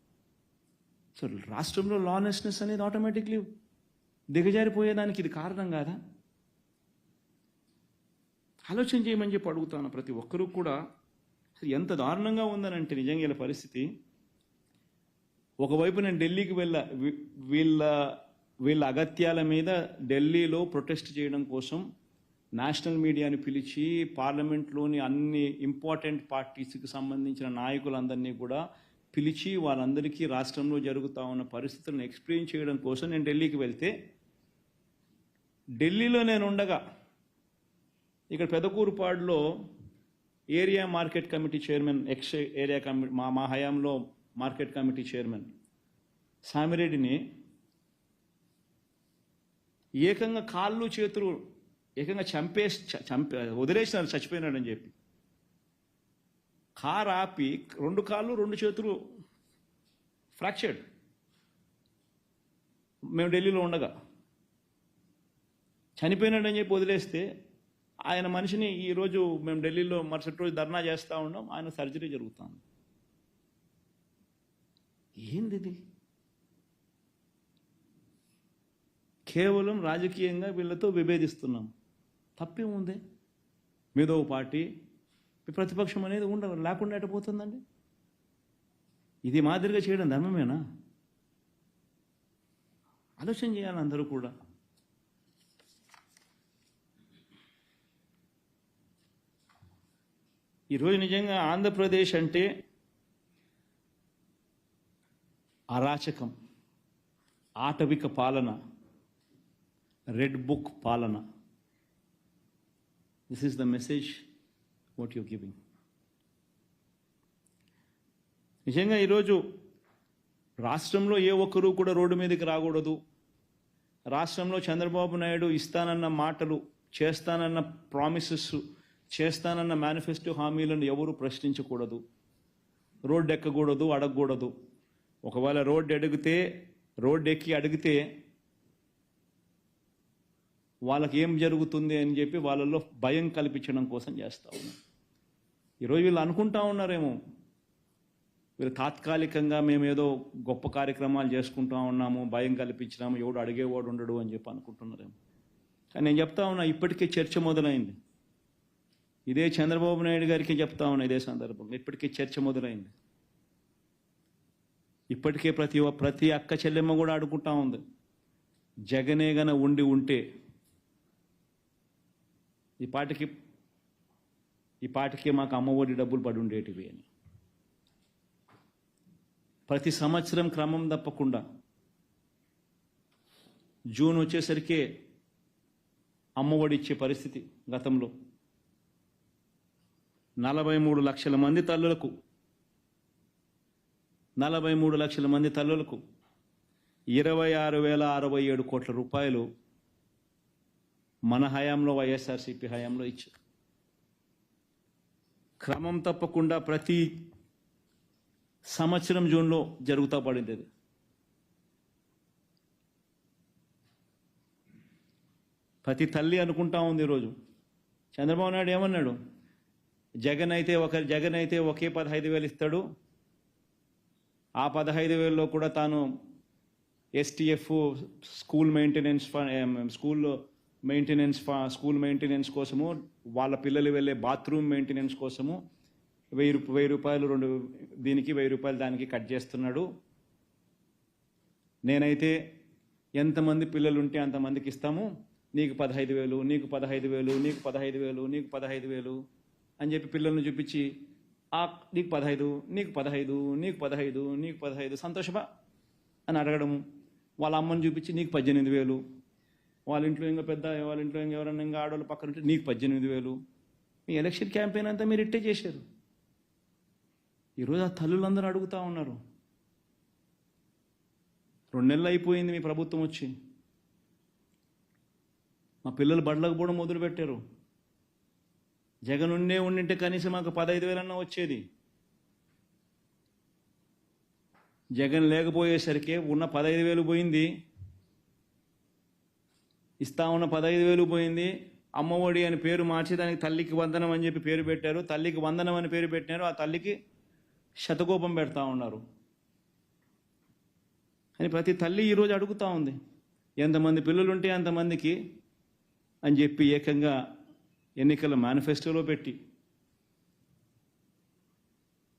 సో రాష్ట్రంలో లానెస్నెస్ అనేది ఆటోమేటిక్లీ దిగజారిపోయేదానికి ఇది కారణం కాదా? ఆలోచన చేయమని చెప్పి అడుగుతాను ప్రతి ఒక్కరూ కూడా. ఎంత దారుణంగా ఉందనంటే నిజంగా ఇలా పరిస్థితి. ఒకవైపు నేను ఢిల్లీకి వీళ్ళ అగత్యాల మీద ఢిల్లీలో ప్రొటెస్ట్ చేయడం కోసం నేషనల్ మీడియాని పిలిచి పార్లమెంట్లోని అన్ని ఇంపార్టెంట్ పార్టీస్కి సంబంధించిన నాయకులందరినీ కూడా పిలిచి వాళ్ళందరికీ రాష్ట్రంలో జరుగుతూ ఉన్న పరిస్థితులను ఎక్స్ప్లెయిన్ చేయడం కోసం నేను ఢిల్లీకి వెళ్తే, ఢిల్లీలో నేను ఉండగా ఇక్కడ పెదకూరుపాడులో area market committee chairman, ex area committee, మా హయాంలో మార్కెట్ కమిటీ చైర్మన్ సామిరెడ్డిని ఏకంగా కాళ్ళు చేతులు ఏకంగా వదిలేసినారు, చచ్చిపోయినాడని చెప్పి. కారు ఆపి 2 కాళ్ళు 2 చేతులు ఫ్రాక్చర్డ్. మేము ఢిల్లీలో ఉండగా చనిపోయినాడని చెప్పి వదిలేస్తే ఆయన మనిషిని ఈరోజు మేము ఢిల్లీలో మరుసటి రోజు ధర్నా చేస్తూ ఉన్నాం, ఆయన సర్జరీ జరుగుతుంది. ఏంది ఇది? కేవలం రాజకీయంగా వీళ్ళతో విభేదిస్తున్నాం. తప్పేముంది? మీదో పార్టీ ప్రతిపక్షం అనేది లేకుండా ఎట్టపోతుందండి? ఇది మాదిరిగా చేయడం ధర్మమేనా? ఆలోచన చేయాలి అందరూ కూడా. ఈరోజు నిజంగా ఆంధ్రప్రదేశ్ అంటే అరాచకం, ఆటవిక పాలన, రెడ్ బుక్ పాలన. This is the message what you giving. నిజంగా ఈరోజు రాష్ట్రంలో ఏ ఒక్కరూ కూడా రోడ్డు మీదకి రాకూడదు. రాష్ట్రంలో చంద్రబాబు నాయుడు ఇస్తానన్న మాటలు, చేస్తానన్న ప్రామిసెస్, చేస్తానన్న మేనిఫెస్టో హామీలను ఎవరు ప్రశ్నించకూడదు, రోడ్డు ఎక్కకూడదు, అడగకూడదు. ఒకవేళ రోడ్డు ఎక్కి అడిగితే వాళ్ళకి ఏం జరుగుతుంది అని చెప్పి వాళ్ళల్లో భయం కల్పించడం కోసం చేస్తూ ఉన్నారు. ఈరోజు వీళ్ళు అనుకుంటా ఉన్నారేమో, వీళ్ళు తాత్కాలికంగా మేము ఏదో గొప్ప కార్యక్రమాలు చేసుకుంటా ఉన్నాము, భయం కల్పించినాము, ఎవడు అడిగేవాడు ఉండడు అని చెప్పి అనుకుంటున్నారేమో. కానీ నేను చెప్తా ఉన్నా, ఇప్పటికే చర్చ మొదలైంది. ఇదే చంద్రబాబు నాయుడు గారికి చెప్తా ఉన్నా ఇదే సందర్భంగా, ఇప్పటికే చర్చ మొదలైంది. ఇప్పటికే ప్రతి అక్క చెల్లెమ్మ కూడా అడుగుంటా ఉంది, జగనే గన ఉంటే ఈ పాటికి మాకు అమ్మఒడి డబ్బులు పడి ఉండేటివి అని. ప్రతి సంవత్సరం క్రమం తప్పకుండా జూన్ వచ్చేసరికి అమ్మఒడి ఇచ్చే పరిస్థితి. గతంలో 43 లక్షల మంది తల్లులకు 26,067 కోట్ల రూపాయలు మన హయాంలో, వైఎస్ఆర్సీపీ హయాంలో ఇచ్చారు. క్రమం తప్పకుండా ప్రతి సంవత్సరం జూన్లో జరుగుతూ పడింది అది. ప్రతి తల్లి అనుకుంటా ఉంది ఈరోజు. చంద్రబాబు నాయుడు ఏమన్నాడు, జగన్ అయితే ఒకే 15,000 ఇస్తాడు, ఆ 15,000లో కూడా తాను STF స్కూల్ మెయింటెనెన్స్ కోసము, వాళ్ళ పిల్లలు వెళ్ళే బాత్రూమ్ మెయింటెనెన్స్ కోసము 1,000 రూపాయలు దీనికి 1,000 రూపాయలు దానికి కట్ చేస్తున్నాడు. నేనైతే ఎంతమంది పిల్లలు ఉంటే అంతమందికి ఇస్తాము, నీకు 15,000, నీకు 15,000, నీకు 15,000, నీకు 15,000 అని చెప్పి పిల్లల్ని చూపించి, నీకు 15, నీకు 15, నీకు 15, నీకు 15 సంతోషమా అని అడగడము. వాళ్ళ అమ్మని చూపించి నీకు 18,000, వాళ్ళ ఇంట్లో ఎవరన్నా ఇంకా ఆడవాళ్ళు పక్కన ఉంటే నీకు 18,000. మీ ఎలక్షన్ క్యాంపెయిన్ అంతా మీరు ఇట్టే చేశారు. ఈరోజు ఆ తల్లులందరూ అడుగుతూ ఉన్నారు. 2 నెలలు అయిపోయింది మీ ప్రభుత్వం వచ్చి, మా పిల్లలు బడులకు పోవడం మొదలుపెట్టారు. జగన్ ఉండింటే కనీసం మాకు 15,000 అన్నా వచ్చేది. జగన్ లేకపోయేసరికి ఉన్న 15,000 పోయింది, ఇస్తా ఉన్న 15,000 పోయింది. అమ్మఒడి అని పేరు మార్చి దానికి తల్లికి వందనం అని చెప్పి పేరు పెట్టారు. తల్లికి వందనం అని పేరు పెట్టినారు, ఆ తల్లికి శతకోపం పెడతా ఉన్నారు అని ప్రతి తల్లి ఈరోజు అడుగుతూ ఉంది. ఎంతమంది పిల్లలుంటే అంతమందికి అని చెప్పి ఏకంగా ఎన్నికల మేనిఫెస్టోలో పెట్టి,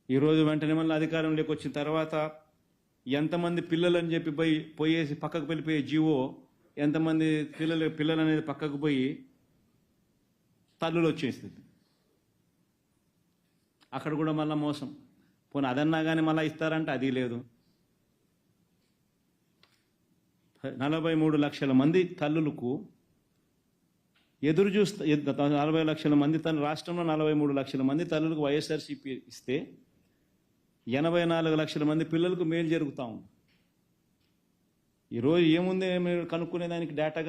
ఈరోజు వెంటనే మళ్ళీ అధికారంలోకి వచ్చిన తర్వాత ఎంతమంది పిల్లలు అని చెప్పి పోయేసి పక్కకు వెళ్ళిపోయే జీవో, ఎంతమంది పిల్లలు అనేది పక్కకు పోయి తల్లులు వచ్చేస్తుంది. అక్కడ కూడా మళ్ళీ మోసం. పోనీ అదన్నా కానీ మళ్ళీ ఇస్తారంటే అది లేదు. 43 లక్షల మంది తల్లులకు ఎదురు చూస్తా, 40 లక్షల మంది రాష్ట్రంలో 43 లక్షల మంది తల్లులకు వైఎస్ఆర్సీపీ ఇస్తే 84 లక్షల మంది పిల్లలకు మేలు జరుగుతూ ఉంది. ఈరోజు ఏముంది మీరు కనుక్కునేదానికి, డేటా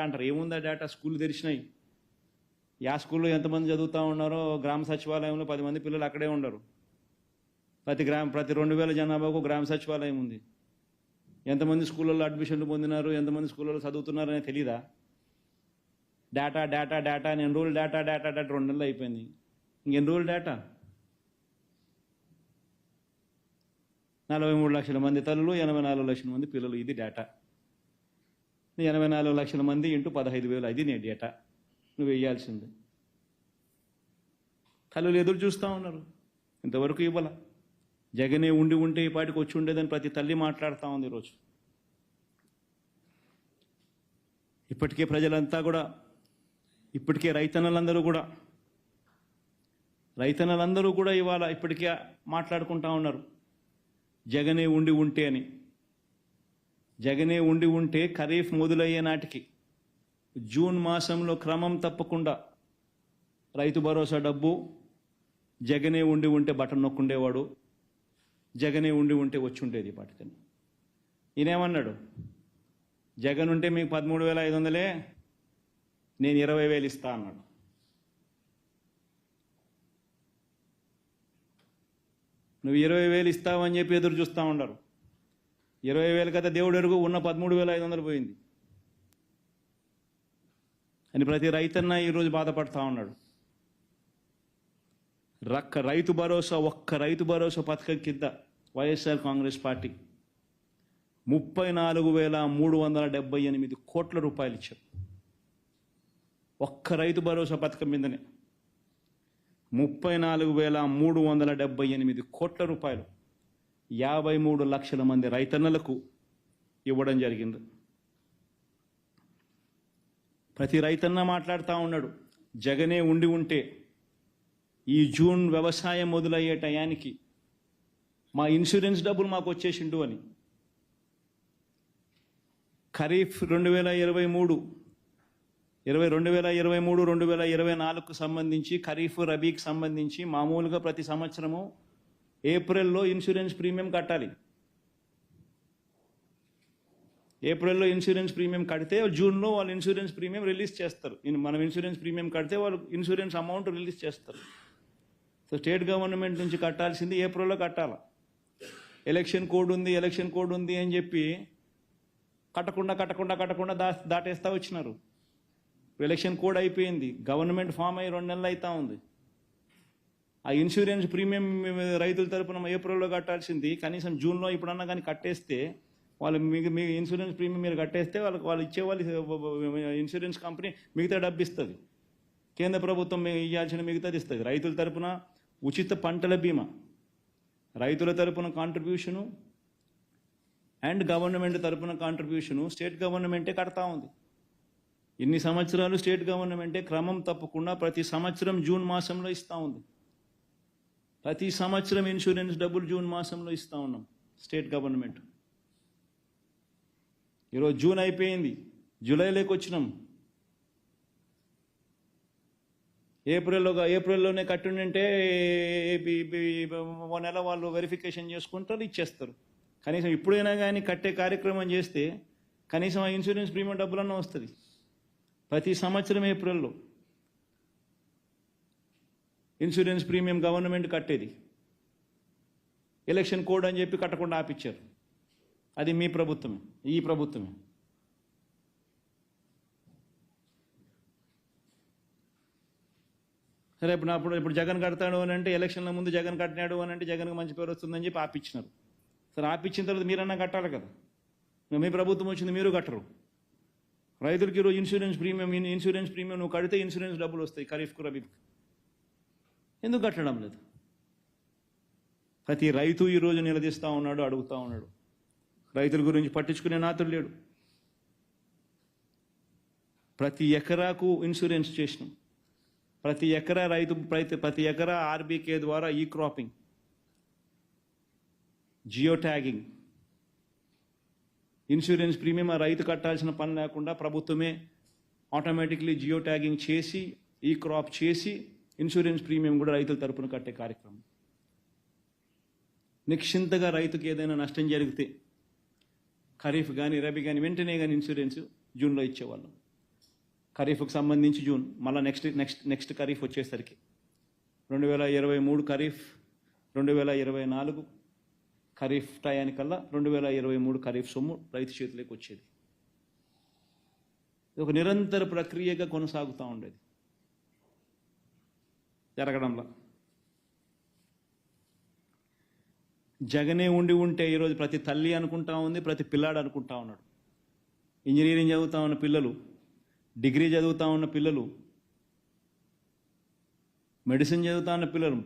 అంటారు. ఏముందా డేటా? స్కూళ్ళు తెరిచినాయి. స్కూల్లో ఎంతమంది చదువుతూ ఉన్నారో, గ్రామ సచివాలయంలో 10 మంది పిల్లలు అక్కడే ఉండరు. ప్రతి 2,000 జనాభాకు గ్రామ సచివాలయం ఉంది. ఎంతమంది స్కూళ్ళల్లో అడ్మిషన్లు పొందినారు, ఎంతమంది స్కూళ్ళలో చదువుతున్నారు అనేది తెలీదా? డేటా అని ఎన్ని రోజులు డేటా 2 నెలలు అయిపోయింది. ఇంకెన్ని రోజులు డేటా? 43 లక్షల మంది తల్లులు, 84 లక్షల మంది పిల్లలు, ఇది డేటా. 84 లక్షల మంది ఇంటూ 15,000, అది నీ డేటా నువ్వు వేయాల్సింది. తల్లులు ఎదురు చూస్తూ ఉన్నారు, ఇంతవరకు ఇవ్వాల. జగనే ఉంటే ఈ పాటికి వచ్చి ఉండేదని ప్రతి తల్లి మాట్లాడుతూ ఉంది ఈరోజు. ఇప్పటికే ప్రజలంతా కూడా, ఇప్పటికే రైతన్నలందరూ కూడా ఇవాళ ఇప్పటికే మాట్లాడుకుంటా ఉన్నారు. జగనే ఉండి ఉంటే అని. జగనే ఉండి ఉంటే ఖరీఫ్ మొదలయ్యే నాటికి జూన్ మాసంలో క్రమం తప్పకుండా రైతు భరోసా డబ్బు జగనే ఉండి ఉంటే బటన్ నొక్కుండేవాడు, జగనే ఉండి ఉంటే వచ్చి ఉండేది పాటికని. ఈయనేమన్నాడు, జగన్ ఉంటే మీకు 13,500, నేను 20,000 ఇస్తా అన్నాడు. నువ్వు 20,000 ఇస్తావని చెప్పి ఎదురు చూస్తూ ఉన్నారు. 20,000 కదా దేవుడు ఎరుగు, ఉన్న 13,500 పోయింది అని ప్రతి రైతన్న ఈరోజు బాధపడతా ఉన్నాడు. రైతు భరోసా, ఒక్క రైతు భరోసా పథకం కింద వైఎస్ఆర్ కాంగ్రెస్ పార్టీ 34,378 కోట్ల రూపాయలు ఇచ్చారు. ఒక్క రైతు భరోసా పథకం మీదనే 34,378 కోట్ల రూపాయలు 53 లక్షల మంది రైతన్నలకు ఇవ్వడం జరిగింది. ప్రతి రైతన్న మాట్లాడుతూ ఉన్నాడు, జగనే ఉండి ఉంటే ఈ జూన్ వ్యవసాయం మొదలయ్యే టయానికి మా ఇన్సూరెన్స్ డబ్బులు మాకు వచ్చేసిండు అని. ఖరీఫ్ 2023, 2024కు సంబంధించి ఖరీఫ్ రబీకి సంబంధించి మామూలుగా ప్రతి సంవత్సరము ఏప్రిల్లో ఇన్సూరెన్స్ ప్రీమియం కట్టాలి. ఏప్రిల్లో ఇన్సూరెన్స్ ప్రీమియం కడితే జూన్లో వాళ్ళు ఇన్సూరెన్స్ ప్రీమియం రిలీజ్ చేస్తారు. మనం ఇన్సూరెన్స్ ప్రీమియం కడితే వాళ్ళు ఇన్సూరెన్స్ అమౌంట్ రిలీజ్ చేస్తారు. సో స్టేట్ గవర్నమెంట్ నుంచి కట్టాల్సింది ఏప్రిల్లో కట్టాలి. ఎలక్షన్ కోడ్ ఉంది అని చెప్పి కట్టకుండా దాటేస్తా వచ్చినారు. ఎలక్షన్ కోడ్ అయిపోయింది, గవర్నమెంట్ ఫామ్ అయ్యి 2 నెలలు అవుతా ఉంది. ఆ ఇన్సూరెన్స్ ప్రీమియం రైతుల తరపున ఏప్రిల్లో కట్టాల్సింది కనీసం జూన్లో ఇప్పుడన్నా కానీ కట్టేస్తే వాళ్ళు మీ ఇన్సూరెన్స్ ప్రీమియం మీరు కట్టేస్తే వాళ్ళు ఇచ్చేవాళ్ళు ఇన్సూరెన్స్ కంపెనీ మిగతా డబ్బు ఇస్తుంది. కేంద్ర ప్రభుత్వం ఇవ్వాల్సిన మిగతాది ఇస్తుంది. రైతుల తరపున ఉచిత పంటల బీమా, రైతుల తరపున కాంట్రిబ్యూషను అండ్ గవర్నమెంట్ తరపున కాంట్రిబ్యూషను స్టేట్ గవర్నమెంటే కడతా ఉంది. ఇన్ని సంవత్సరాలు స్టేట్ గవర్నమెంటే క్రమం తప్పకుండా ప్రతి సంవత్సరం జూన్ మాసంలో ఇస్తూ ఉంది. ప్రతి సంవత్సరం ఇన్సూరెన్స్ డబ్బులు జూన్ మాసంలో ఇస్తూ ఉన్నాం స్టేట్ గవర్నమెంట్. ఈరోజు జూన్ అయిపోయింది, జూలైలోకి వచ్చినాం. ఏప్రిల్లోనే కట్టుంటే 1 నెల వాళ్ళు వెరిఫికేషన్ చేసుకుంటారు, ఇచ్చేస్తారు. కనీసం ఇప్పుడైనా కానీ కట్టే కార్యక్రమం చేస్తే కనీసం ఆ ఇన్సూరెన్స్ ప్రీమియం డబ్బులన్నా వస్తుంది. ప్రతి సంవత్సరం ఏప్రిల్లో ఇన్సూరెన్స్ ప్రీమియం గవర్నమెంట్ కట్టేది. ఎలక్షన్ కోడ్ అని చెప్పి కట్టకుండా ఆపిచ్చారు. అది మీ ప్రభుత్వమే, ఈ ప్రభుత్వమే. సరే, ఇప్పుడు జగన్ కడతాడు అని అంటే, ఎలక్షన్ల ముందు జగన్ కట్టినాడు అని అంటే జగన్కి మంచి పేరు వస్తుందని చెప్పి ఆపిచ్చినారు. సరే, ఆపిచ్చిన తర్వాత మీరన్నా కట్టాలి కదా. మీ ప్రభుత్వం వచ్చింది, మీరు కట్టరు. రైతులకి ఈరోజు ఇన్సూరెన్స్ ప్రీమియం నువ్వు కడితే ఇన్సూరెన్స్ డబ్బులు వస్తాయి ఖరీఫ్కు రబీకి. ఎందుకు కట్టడం లేదు? ప్రతి రైతు ఈరోజు నిలదీస్తూ ఉన్నాడు, అడుగుతూ ఉన్నాడు. రైతుల గురించి పట్టించుకునే నాతుడు లేడు. ప్రతి ఎకరాకు ఇన్సూరెన్స్ చేసినాం. ప్రతి ఎకరా ఆర్బీకే ద్వారా ఈ cropping, geo tagging, insurance premium ఆ రైతు కట్టాల్సిన పని లేకుండా ప్రభుత్వమే ఆటోమేటిక్లీ జియో ట్యాగింగ్ చేసి ఈ క్రాప్ చేసి ఇన్సూరెన్స్ ప్రీమియం కూడా రైతుల తరపున కట్టే కార్యక్రమం. నిశ్చింతగా రైతుకి ఏదైనా నష్టం జరిగితే ఖరీఫ్ కానీ రబీ కానీ వెంటనే కానీ ఇన్సూరెన్స్ జూన్లో ఇచ్చేవాళ్ళం. ఖరీఫ్కి సంబంధించి జూన్, మళ్ళీ నెక్స్ట్ ఖరీఫ్ వచ్చేసరికి 2023 ఖరీఫ్, 2024 ఖరీఫ్ టయానికల్లా 2023 ఖరీఫ్ సొమ్ము రైతు చేతిలోకి వచ్చేది. ఇది ఒక నిరంతర ప్రక్రియగా కొనసాగుతూ ఉండేది. జరగడంలా జగనే ఉంటే ఈరోజు ప్రతి తల్లి అనుకుంటా ఉంది, ప్రతి పిల్లాడు అనుకుంటా ఉన్నాడు. ఇంజనీరింగ్ చదువుతా ఉన్న పిల్లలు, డిగ్రీ చదువుతా ఉన్న పిల్లలు, మెడిసిన్ చదువుతా ఉన్న పిల్లలు,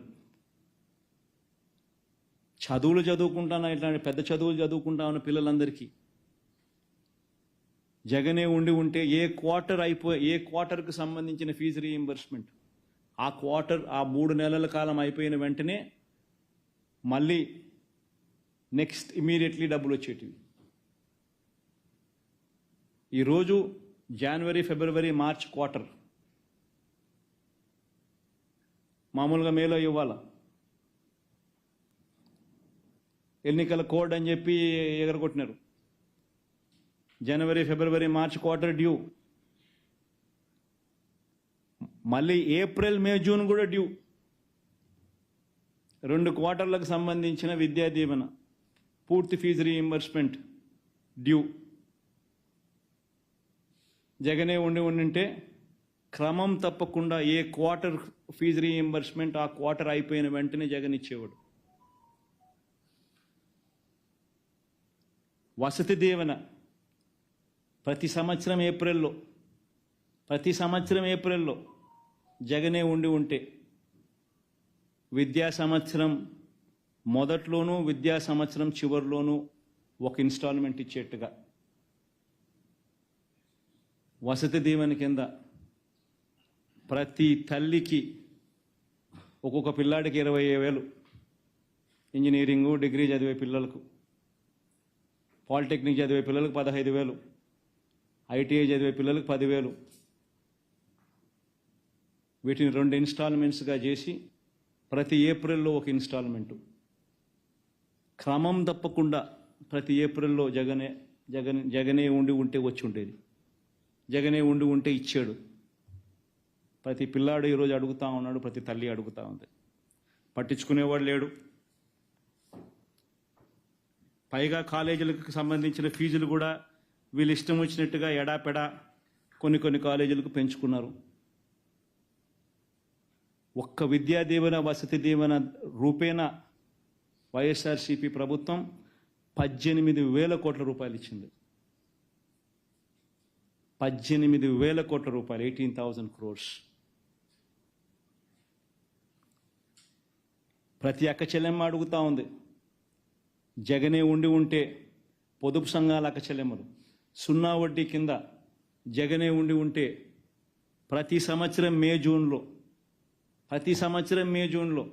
చదువులు చదువుకుంటాను ఇట్లాంటి పెద్ద చదువులు చదువుకుంటా ఉన్న పిల్లలందరికీ జగనే ఉంటే ఏ క్వార్టర్కి సంబంధించిన ఫీజు రీయింబర్స్మెంట్ ఆ 3 నెలల కాలం అయిపోయిన వెంటనే మళ్ళీ నెక్స్ట్ ఇమీడియట్లీ డబ్బులు వచ్చేటివి. ఈరోజు జనవరి, ఫిబ్రవరి, మార్చ్ క్వార్టర్ మామూలుగా మేలో ఇవ్వాల. ఎన్నికల కోడ్ అని చెప్పి ఎగరగొట్టినారు. జనవరి, ఫిబ్రవరి, మార్చ్ క్వార్టర్ డ్యూ. మళ్ళీ ఏప్రిల్, మే, జూన్ కూడా డ్యూ. 2 క్వార్టర్లకు సంబంధించిన విద్యా దీవెన పూర్తి ఫీజు రీయింబర్స్మెంట్ డ్యూ. జగనే ఉండింటే క్రమం తప్పకుండా ఏ క్వార్టర్ ఫీజు రీయింబర్స్మెంట్ ఆ క్వార్టర్ అయిపోయిన వెంటనే జగన్ ఇచ్చేవాడు. వసతి దీవెన ప్రతి సంవత్సరం ఏప్రిల్లో జగనే ఉంటే విద్యా సంవత్సరం మొదట్లోనూ విద్యా సంవత్సరం చివరిలోనూ ఒక ఇన్స్టాల్మెంట్ ఇచ్చేట్టుగా వసతి దీవెన కింద ప్రతి తల్లికి ఒక్కొక్క పిల్లాడికి 20,000, ఇంజనీరింగు, డిగ్రీ చదివే పిల్లలకు, పాలిటెక్నిక్ చదివే పిల్లలకు 15,000, ఐటీఐ చదివే పిల్లలకు 10,000. వీటిని 2 ఇన్స్టాల్మెంట్స్గా చేసి ప్రతి ఏప్రిల్లో ఒక ఇన్స్టాల్మెంటు క్రమం తప్పకుండా ప్రతి ఏప్రిల్లో జగనే ఉంటే వచ్చి ఉండేది. జగనే ఉంటే ఇచ్చాడు. ప్రతి పిల్లాడు ఈరోజు అడుగుతా ఉన్నాడు, ప్రతి తల్లి అడుగుతా ఉంది. పట్టించుకునేవాడు లేడు. పైగా కాలేజీలకు సంబంధించిన ఫీజులు కూడా వీళ్ళు ఇష్టం వచ్చినట్టుగా ఎడాపెడా కొన్ని కాలేజీలకు పెంచుకున్నారు. ఒక్క విద్యా దీవెన, వసతి దీవెన రూపేణా వైఎస్ఆర్సీపీ ప్రభుత్వం 18,000 కోట్ల రూపాయలు ఇచ్చింది. 18,000 కోట్ల రూపాయలు, 18,000 crores. ప్రతి అక్క చెల్లెమ్మ అడుగుతా ఉంది. జగనే ఉంటే పొదుపు సంఘాల అక్క చెల్లెమ్మలు 0 వడ్డీ కింద జగనే ఉంటే ప్రతి సంవత్సరం మే జూన్లో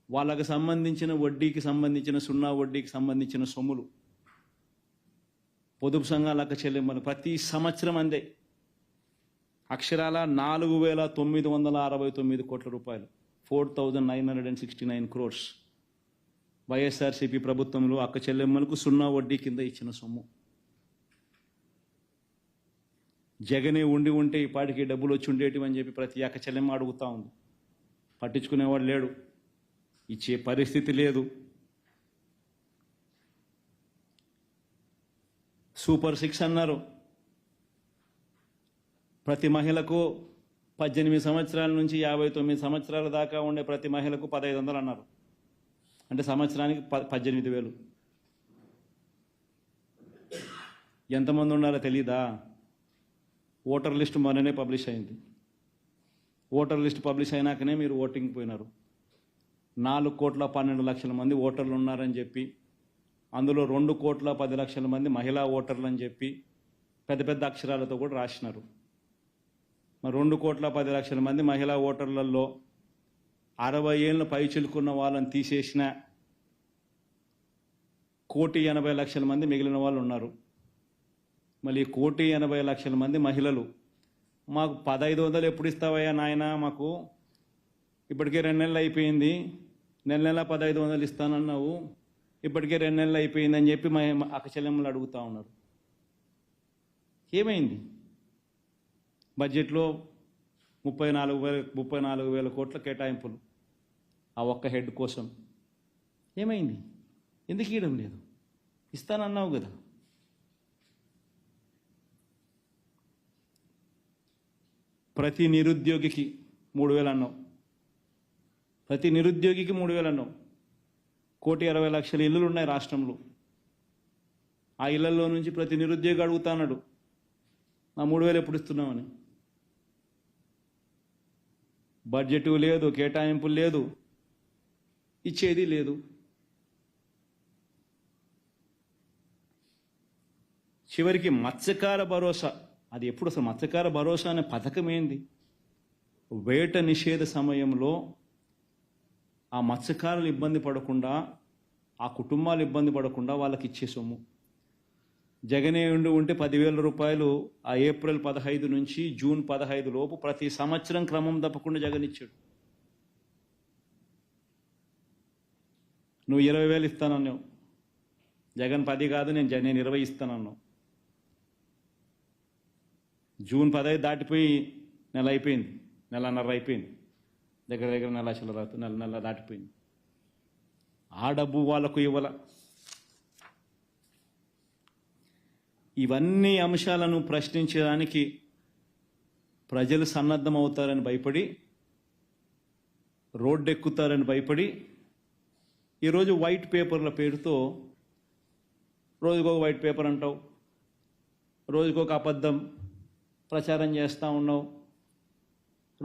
వాళ్ళకు సంబంధించిన వడ్డీకి సంబంధించిన 0 వడ్డీకి సంబంధించిన సొమ్ములు పొదుపు సంఘాల అక్క చెల్లెమ్మలు ప్రతి సంవత్సరం అందే. అక్షరాల 4,969 కోట్ల రూపాయలు, 4,969 crores వైఎస్ఆర్సీపీ ప్రభుత్వంలో అక్క చెల్లెమ్మలకు 0 వడ్డీ కింద ఇచ్చిన సొమ్ము. జగనే ఉంటే ఈ పాటికి డబ్బులు వచ్చి ఉండేటివి అని చెప్పి ప్రతి అక్క చెల్లెమ్మ అడుగుతా ఉంది. పట్టించుకునేవాడు లేడు, ఇచ్చే పరిస్థితి లేదు. సూపర్ 6 అన్నారు. ప్రతి మహిళకు 18 సంవత్సరాల నుంచి 59 సంవత్సరాల దాకా ఉండే ప్రతి మహిళకు 1,500 అన్నారు. అంటే సంవత్సరానికి 18,000. ఎంతమంది ఉన్నారో తెలీదా? ఓటర్ లిస్ట్ మొన్ననే పబ్లిష్ అయింది. ఓటర్ లిస్ట్ పబ్లిష్ అయినాకనే మీరు ఓటింగ్ పోయినారు. 4,12,00,000 మంది ఓటర్లు ఉన్నారని చెప్పి, అందులో 2,10,00,000 మంది మహిళా ఓటర్లు అని చెప్పి పెద్ద అక్షరాలతో కూడా రాసినారు. మరి 2,10,00,000 మంది మహిళా ఓటర్లలో 60 ఏళ్ళ పైచిలుకున్న వాళ్ళని తీసేసిన 1,80,00,000 మంది మిగిలిన వాళ్ళు ఉన్నారు. మళ్ళీ 1,80,00,000 మంది మహిళలు మాకు 1,500 ఎప్పుడు ఇస్తావయ్యా నాయన, మాకు ఇప్పటికే 2 నెలలు అయిపోయింది, నెల 1,500 ఇస్తానన్నావు, ఇప్పటికే 2 నెలలు అయిపోయిందని చెప్పి మా అక్క చెల్లెమ్మలు అడుగుతూ ఉన్నారు. ఏమైంది? బడ్జెట్లో 34,000 కోట్ల కేటాయింపులు ఆ ఒక్క హెడ్ కోసం. ఏమైంది? ఎందుకు ఇవ్వడం లేదు? ఇస్తానన్నావు కదా. ప్రతి నిరుద్యోగికి 3,000 అన్నావు. ప్రతి నిరుద్యోగికి 3,000 అన్నావు. 1,60,00,000 ఇళ్ళు ఉన్నాయి రాష్ట్రంలో. ఆ ఇళ్లలో నుంచి ప్రతి నిరుద్యోగి అడుగుతాన్నాడు, నా 3,000 ఎప్పుడు ఇస్తున్నామని. బడ్జెట్ లేదు, కేటాయింపులు లేదు, ఇచ్చేది లేదు. చివరికి మత్స్యకార భరోసా, అది ఎప్పుడు అసలు మత్స్యకార భరోసా అనే పథకం ఏంది? వేట నిషేధ సమయంలో ఆ మత్స్యకారులు ఇబ్బంది పడకుండా ఆ కుటుంబాలు ఇబ్బంది పడకుండా వాళ్ళకి ఇచ్చే సొమ్ము. జగనే ఉంటే 10,000 రూపాయలు ఆ ఏప్రిల్ 15 నుంచి జూన్ 15 లోపు ప్రతి సంవత్సరం క్రమం తప్పకుండా జగన్ ఇచ్చాడు. నువ్వు 20,000 ఇస్తానన్నావు, జగన్ 10 కాదు నేను 20 ఇస్తానన్నావు. జూన్ 15 దాటిపోయి నెల అయిపోయింది, నెలన్నర అయిపోయింది, దగ్గర దగ్గర నెల నెల దాటిపోయింది. ఆ డబ్బు వాళ్ళకు ఇవ్వాల. ఇవన్నీ అంశాలను ప్రశ్నించడానికి ప్రజలు సన్నద్ధమవుతారని భయపడి, రోడ్డెక్కుతారని భయపడి ఈరోజు వైట్ పేపర్ల పేరుతో రోజుకొక వైట్ పేపర్ అంటావు, రోజుకొక అబద్ధం ప్రచారం చేస్తూ ఉన్నావు,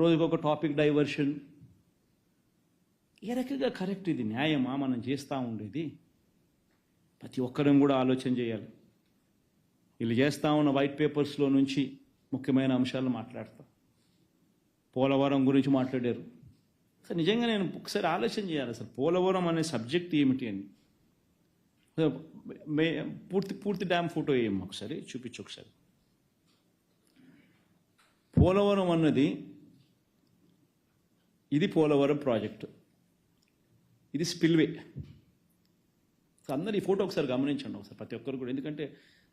రోజుకొక టాపిక్ డైవర్షన్. ఏ రకంగా కరెక్ట్? ఇది న్యాయమా మనం చేస్తూ ఉండేది? ప్రతి ఒక్కరం కూడా ఆలోచన చేయాలి. వీళ్ళు చేస్తూ ఉన్న వైట్ పేపర్స్లో నుంచి ముఖ్యమైన అంశాలు మాట్లాడతాం. పోలవరం గురించి మాట్లాడారు. అసలు నిజంగా నేను ఒకసారి ఆలోచన చేయాలి, అసలు పోలవరం అనే సబ్జెక్ట్ ఏమిటి అని. పూర్తి డ్యామ్ ఫోటో ఏం ఒకసారి చూపించు. ఒకసారి పోలవరం అన్నది, ఇది పోలవరం ప్రాజెక్టు, ఇది స్పిల్వే. అందరు ఈ ఫోటో ఒకసారి గమనించండి ఒకసారి, ప్రతి ఒక్కరు కూడా. ఎందుకంటే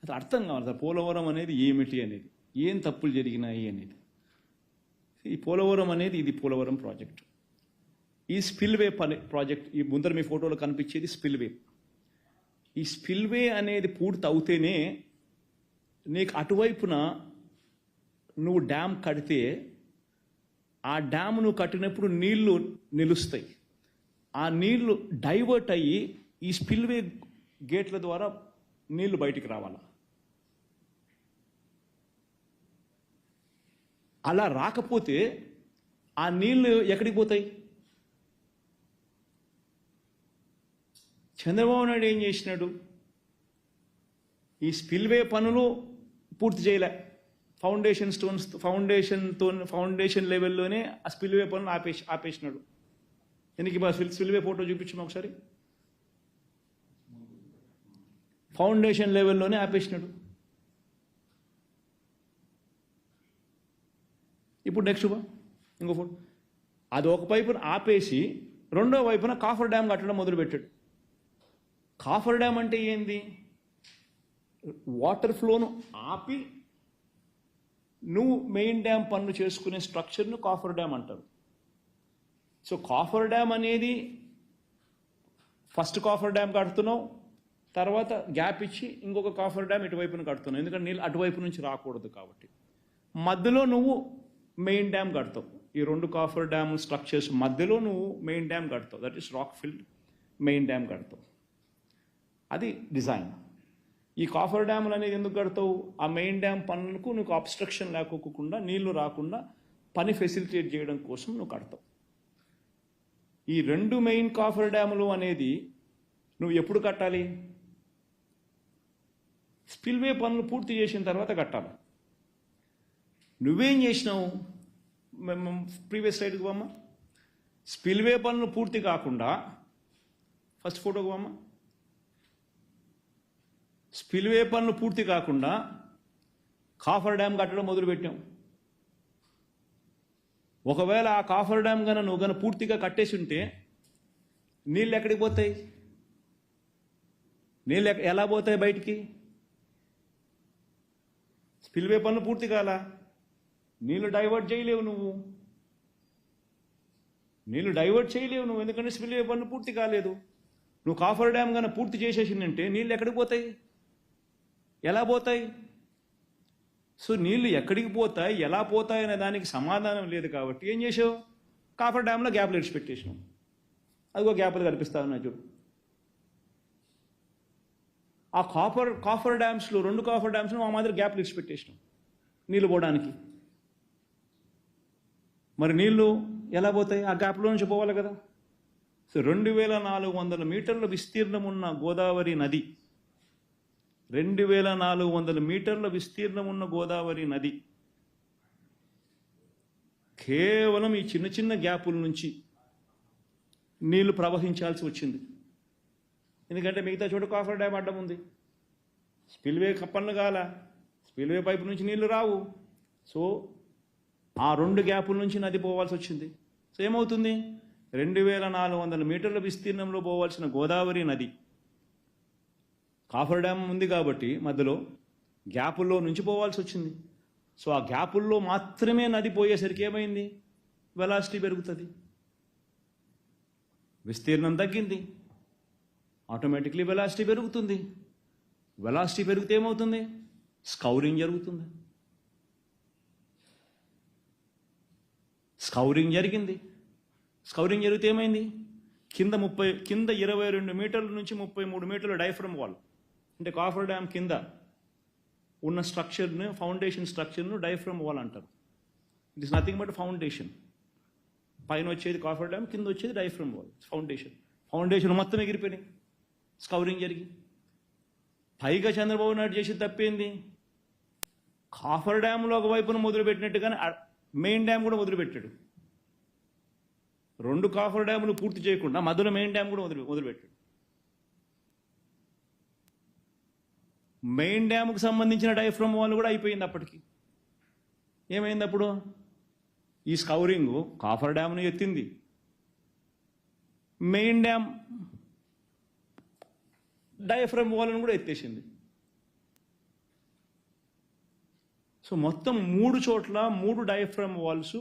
అసలు అర్థం కావాలి సార్ పోలవరం అనేది ఏమిటి అనేది, ఏం తప్పులు జరిగినాయి అనేది. ఈ పోలవరం అనేది, ఇది పోలవరం ప్రాజెక్టు. ఈ స్పిల్వే ప్రాజెక్ట్, ఈ ముందర మీ ఫోటోలో కనిపించేది స్పిల్వే. ఈ స్పిల్వే అనేది పూర్తి అవుతేనే నీకు అటువైపున నువ్వు డ్యామ్ కడితే ఆ డ్యామ్ నువ్వు కట్టినప్పుడు నీళ్లు నిలుస్తాయి. ఆ నీళ్లు డైవర్ట్ అయ్యి ఈ స్పిల్వే గేట్ల ద్వారా నీళ్లు బయటికి రావాలి. అలా రాకపోతే ఆ నీళ్లు ఎక్కడికి పోతాయి? చంద్రబాబు నాయుడు ఏం చేసినాడు? ఈ స్పిల్వే పనులు పూర్తి చేయలే. ఫౌండేషన్ లెవెల్లోనే ఆ స్పిల్వే పనులు ఆపేసినాడు. ఎందుకు స్పిల్వే ఫోటో చూపించాము ఒకసారి. ఫౌండేషన్ లెవెల్లోనే ఆపేసినాడు. ఇప్పుడు నెక్స్ట్ ఇంకో ఫోటో. అది ఒక వైపున ఆపేసి రెండో వైపున కాఫర్ డ్యామ్ కట్టడం మొదలుపెట్టాడు. కాఫర్ డ్యామ్ అంటే ఏంది? వాటర్ ఫ్లోను ఆపి నువ్వు మెయిన్ డ్యామ్ పనులు చేసుకునే స్ట్రక్చర్ను కాఫర్ డ్యామ్ అంటారు. సో కాఫర్ డ్యామ్ అనేది ఫస్ట్ కాఫర్ డ్యామ్ కడుతున్నావు, తర్వాత గ్యాప్ ఇచ్చి ఇంకొక కాఫర్ డ్యామ్ ఇటువైపున కడుతున్నావు. ఎందుకంటే నీళ్ళు అటువైపు నుంచి రాకూడదు కాబట్టి. మధ్యలో నువ్వు మెయిన్ డ్యామ్ కడతావు. ఈ రెండు కాఫర్ డ్యామ్ స్ట్రక్చర్స్ మధ్యలో నువ్వు మెయిన్ డ్యామ్ కడతావు. That is rock filled main dam కడతావు. అది డిజైన్. ఈ కాఫర్ డ్యాములు అనేది ఎందుకు కడతావు? ఆ మెయిన్ డ్యామ్ పనులకు నువ్వు అబ్స్ట్రక్షన్ లేకోకుండా, నీళ్లు రాకుండా పని ఫెసిలిటేట్ చేయడం కోసం నువ్వు కడతావు. ఈ రెండు మెయిన్ కాఫర్ డ్యాములు అనేది నువ్వు ఎప్పుడు కట్టాలి? స్పిల్వే పనులు పూర్తి చేసిన తర్వాత కట్టాలి. నువ్వేం చేసినావు? ప్రీవియస్ స్లైడ్కి పోమ్మా. స్పిల్వే పనులు పూర్తి కాకుండా ఫస్ట్ ఫోటోకి పోమ్మా. స్పిల్వే పనులు పూర్తి కాకుండా కాఫర్ డ్యామ్ కట్టడం మొదలుపెట్టాం. ఒకవేళ ఆ కాఫర్ డ్యామ్ నువ్వు పూర్తిగా కట్టేసి ఉంటే నీళ్ళు ఎక్కడికి పోతాయి? నీళ్ళు ఎలా పోతాయి బయటికి? స్పిల్వే పనులు పూర్తి కాలా, నీళ్ళు డైవర్ట్ చేయలేవు నువ్వు. ఎందుకంటే స్పిల్వే పనులు పూర్తి కాలేదు. నువ్వు కాఫర్ డ్యామ్ పూర్తి చేసేసిందంటే నీళ్ళు ఎక్కడికి పోతాయి? ఎలా పోతాయి? సో నీళ్ళు ఎక్కడికి పోతాయి, ఎలా పోతాయి అనే దానికి సమాధానం లేదు. కాబట్టి ఏం చేసావు? కాఫర్ డ్యామ్లో గ్యాప్లు ఇడిచిపెట్టేసినావు. అదిగో గ్యాప్లు కనిపిస్తా ఉన్నాయి చూడు. ఆ కాఫర్ డ్యామ్స్లో, రెండు కాఫర్ డ్యామ్స్లో మా మాదిరి గ్యాప్లు ఇడిచిపెట్టేసినాం నీళ్ళు పోవడానికి. మరి నీళ్ళు ఎలా పోతాయి? ఆ గ్యాప్లో నుంచి పోవాలి కదా. సో 2,400 మీటర్ల విస్తీర్ణం ఉన్న గోదావరి నది, 2,400 మీటర్ల విస్తీర్ణం ఉన్న గోదావరి నది కేవలం ఈ చిన్న గ్యాపుల నుంచి నీళ్లు ప్రవహించాల్సి వచ్చింది. ఎందుకంటే మిగతా చోట కాఫర్ డ్యామ్ అడ్డం ఉంది. స్పిల్వే పనులు కాల, స్పిల్వే పైపు నుంచి నీళ్లు రావు. సో ఆ 2 గ్యాపుల నుంచి నది పోవాల్సి వచ్చింది. సో ఏమవుతుంది, 2400 మీటర్ల విస్తీర్ణంలో పోవాల్సిన గోదావరి నది కాఫర్ డ్యామ్ ఉంది కాబట్టి మధ్యలో గ్యాపుల్లో నుంచి పోవాల్సి వచ్చింది. సో ఆ గ్యాపుల్లో మాత్రమే నది పోయేసరికి ఏమైంది, వెలాసిటీ పెరుగుతుంది, విస్తీర్ణం తగ్గింది, ఆటోమేటిక్లీ వెలాసిటీ పెరుగుతుంది. వెలాసిటీ పెరిగితే ఏమవుతుంది, స్కౌరింగ్ జరుగుతుంది. స్కౌరింగ్ జరిగింది. స్కౌరింగ్ జరిగితే ఏమైంది, కింద 22 మీటర్ల నుంచి 33 మీటర్ల డైఫ్రమ్ వాల్, అంటే కాఫర్ డ్యామ్ కింద ఉన్న స్ట్రక్చర్ను, ఫౌండేషన్ స్ట్రక్చర్ను డైఫ్రమ్ వాల్ అంటారు. It is nothing but foundation. పైన వచ్చేది కాఫర్ డ్యామ్, కింద వచ్చేది డైఫ్రమ్ వాల్, ఫౌండేషన్ మొత్తం ఎగిరిపోయినాయి స్కౌరింగ్ జరిగి. పైగా చంద్రబాబు నాయుడు చేసి తప్పేంది, కాఫర్ డ్యామ్లో ఒకవైపున మొదలుపెట్టినట్టుగానే మెయిన్ డ్యామ్ కూడా మొదలుపెట్టాడు. 2 కాఫర్ డ్యాములు పూర్తి చేయకుండా మధ్యలో మెయిన్ డ్యామ్ కూడా మొదలుపెట్టాడు. మెయిన్ డ్యామ్కు సంబంధించిన డైఫ్రమ్ వాల్ కూడా అయిపోయింది. అప్పటికి ఏమైంది, అప్పుడు ఈ స్కౌరింగ్ కాఫర్ డ్యామ్ను ఎత్తింది, మెయిన్ డ్యామ్ డయాఫ్రమ్ వాల్ను కూడా ఎత్తేసింది. సో మొత్తం 3 చోట్ల 3 డయాఫ్రమ్ వాల్స్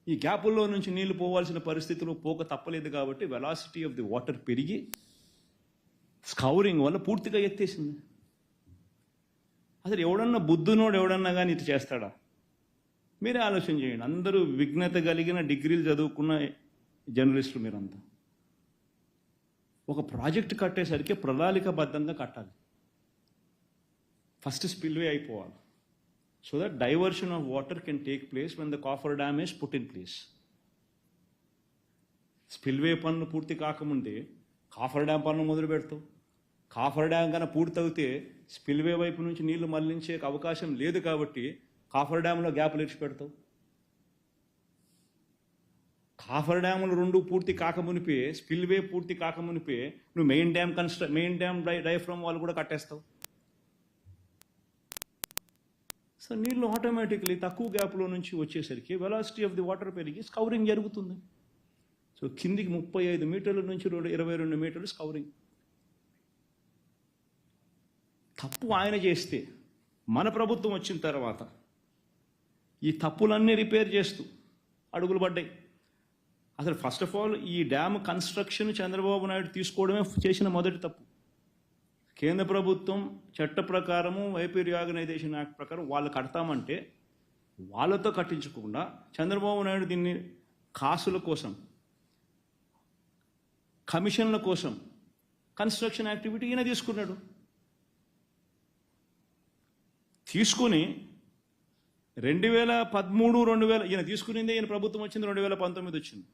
ఈ గ్యాపుల్లో నుంచి నీళ్లు పోవాల్సిన పరిస్థితులు పోక తప్పలేదు కాబట్టి వెలాసిటీ ఆఫ్ ది వాటర్ పెరిగి స్కౌరింగ్ వల్ల పూర్తిగా ఎత్తేసింది. అసలు ఎవడన్నా బుద్ధునోడు ఎవడన్నా కానీ ఇది చేస్తాడా? మీరే ఆలోచన చేయండి. అందరూ విఘ్నత కలిగిన డిగ్రీలు చదువుకున్న జర్నలిస్టులు మీరంతా. ఒక ప్రాజెక్ట్ కట్టేసరికి ప్రణాళికాబద్ధంగా కట్టాలి. ఫస్ట్ స్పిల్వే అయిపోవాలి, so that diversion of water can take place when the coffer dam is put in place. Spillway పనులు పూర్తి కాకముందే కాఫర్ డ్యామ్ పనులు మొదలు పెడతావు. కాఫర్ డ్యామ్ కన్నా పూర్తయితే స్పిల్వే వైపు నుంచి నీళ్లు మళ్లించే అవకాశం లేదు కాబట్టి కాఫర్ డ్యామ్లో గ్యాప్లు ఇచ్చి పెడతావు. కాఫర్ డ్యాములు 2 పూర్తి కాకమునిపే, స్పిల్వే పూర్తి కాకమునిపే నువ్వు మెయిన్ డ్యామ్ డయాఫ్రమ్ వాల్ కూడా కట్టేస్తావు. సో నీళ్ళు ఆటోమేటిక్లీ తక్కువ గ్యాప్లో నుంచి వచ్చేసరికి వెలాసిటీ ఆఫ్ ది వాటర్ పెరిగి స్కౌరింగ్ జరుగుతుంది. సో కిందికి 35 మీటర్ల నుంచి 22 మీటర్లు స్కౌరింగ్. తప్పు ఆయన చేస్తే మన ప్రభుత్వం వచ్చిన తర్వాత ఈ తప్పులన్నీ రిపేర్ చేస్తూ అడుగులు పడ్డాయి. అసలు ఫస్ట్ ఆఫ్ ఆల్ ఈ డ్యామ్ కన్స్ట్రక్షన్ చంద్రబాబు నాయుడు తీసుకోవడమే చేసిన మొదటి తప్పు. కేంద్ర ప్రభుత్వం చట్ట ప్రకారము వైపీ రీఆర్గనైజేషన్ యాక్ట్ ప్రకారం వాళ్ళు కడతామంటే వాళ్ళతో కట్టించకుండా చంద్రబాబు నాయుడు దీన్ని కాసుల కోసం, కమిషన్ల కోసం కన్స్ట్రక్షన్ యాక్టివిటీ ఈయన తీసుకున్నాడు. తీసుకుని 2013 ఈయన తీసుకునిందే, ఈయన ప్రభుత్వం వచ్చింది 2019 వచ్చింది,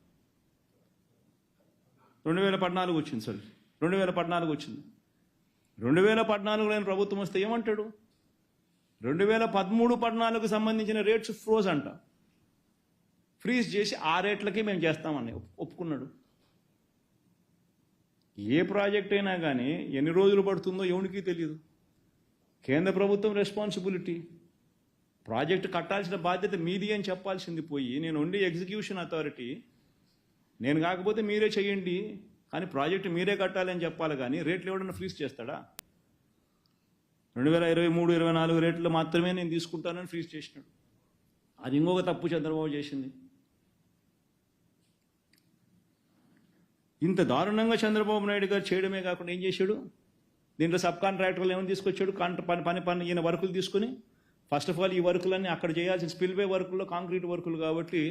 2014 వచ్చింది, సారీ 2014 వచ్చింది. 2014లో ఆయన ప్రభుత్వం వస్తే ఏమంటాడు, 2013-14కు సంబంధించిన రేట్స్ ఫ్రోజ్ అంట, ఫ్రీజ్ చేసి ఆ రేట్లకే మేము చేస్తామని ఒప్పుకున్నాడు. ఏ ప్రాజెక్ట్ అయినా కానీ ఎన్ని రోజులు పడుతుందో ఎవరికి తెలియదు. కేంద్ర ప్రభుత్వం రెస్పాన్సిబిలిటీ, ప్రాజెక్టు కట్టాల్సిన బాధ్యత మీది అని చెప్పాల్సింది పోయి నేను ఉండి ఎగ్జిక్యూషన్ అథారిటీ, నేను కాకపోతే మీరే చేయండి కానీ ప్రాజెక్టు మీరే కట్టాలి అని చెప్పాలి. కానీ రేట్లు ఎవడన్నా ఫ్రీజ్ చేస్తాడా? 2023-24 రేట్లు మాత్రమే నేను తీసుకుంటానని ఫ్రీజ్ చేసినాడు. అది ఇంకొక తప్పు చంద్రబాబు చేసింది. ఇంత దారుణంగా చంద్రబాబు నాయుడు గారు చేయడమే కాకుండా ఏం చేశాడు, దీంట్లో సబ్ కాంట్రాక్టర్లు ఏమైనా తీసుకొచ్చాడు, పని ఈయన వర్కులు తీసుకుని ఫస్ట్ ఆఫ్ ఆల్ ఈ వర్కులన్నీ అక్కడ చేయాల్సిన స్పిల్వే వర్కుల్లో కాంక్రీట్ వర్కులు కాబట్టి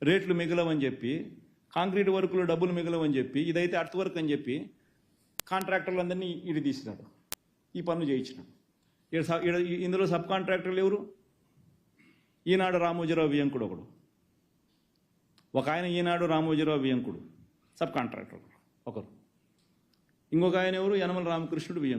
రేట్లు మిగలవని చెప్పి, కాంక్రీట్ వర్కులు డబ్బులు మిగలవని చెప్పి, ఇదైతే అర్త్ వర్క్ అని చెప్పి కాంట్రాక్టర్లందరినీ ఇడి తీసినాడు, ఈ పనులు చేయించినాడు. ఇందులో సబ్ కాంట్రాక్టర్లు ఎవరు? ఈనాడు రామోజీరావు వియంకుడు ఒకడు, ఒక ఆయన ఈనాడు రామోజీరావు వియంకుడు సబ్ కాంట్రాక్టర్ ఒకరు, ఇంకొక ఆయన ఎవరు యనమల రామకృష్ణుడు వియంకుడు.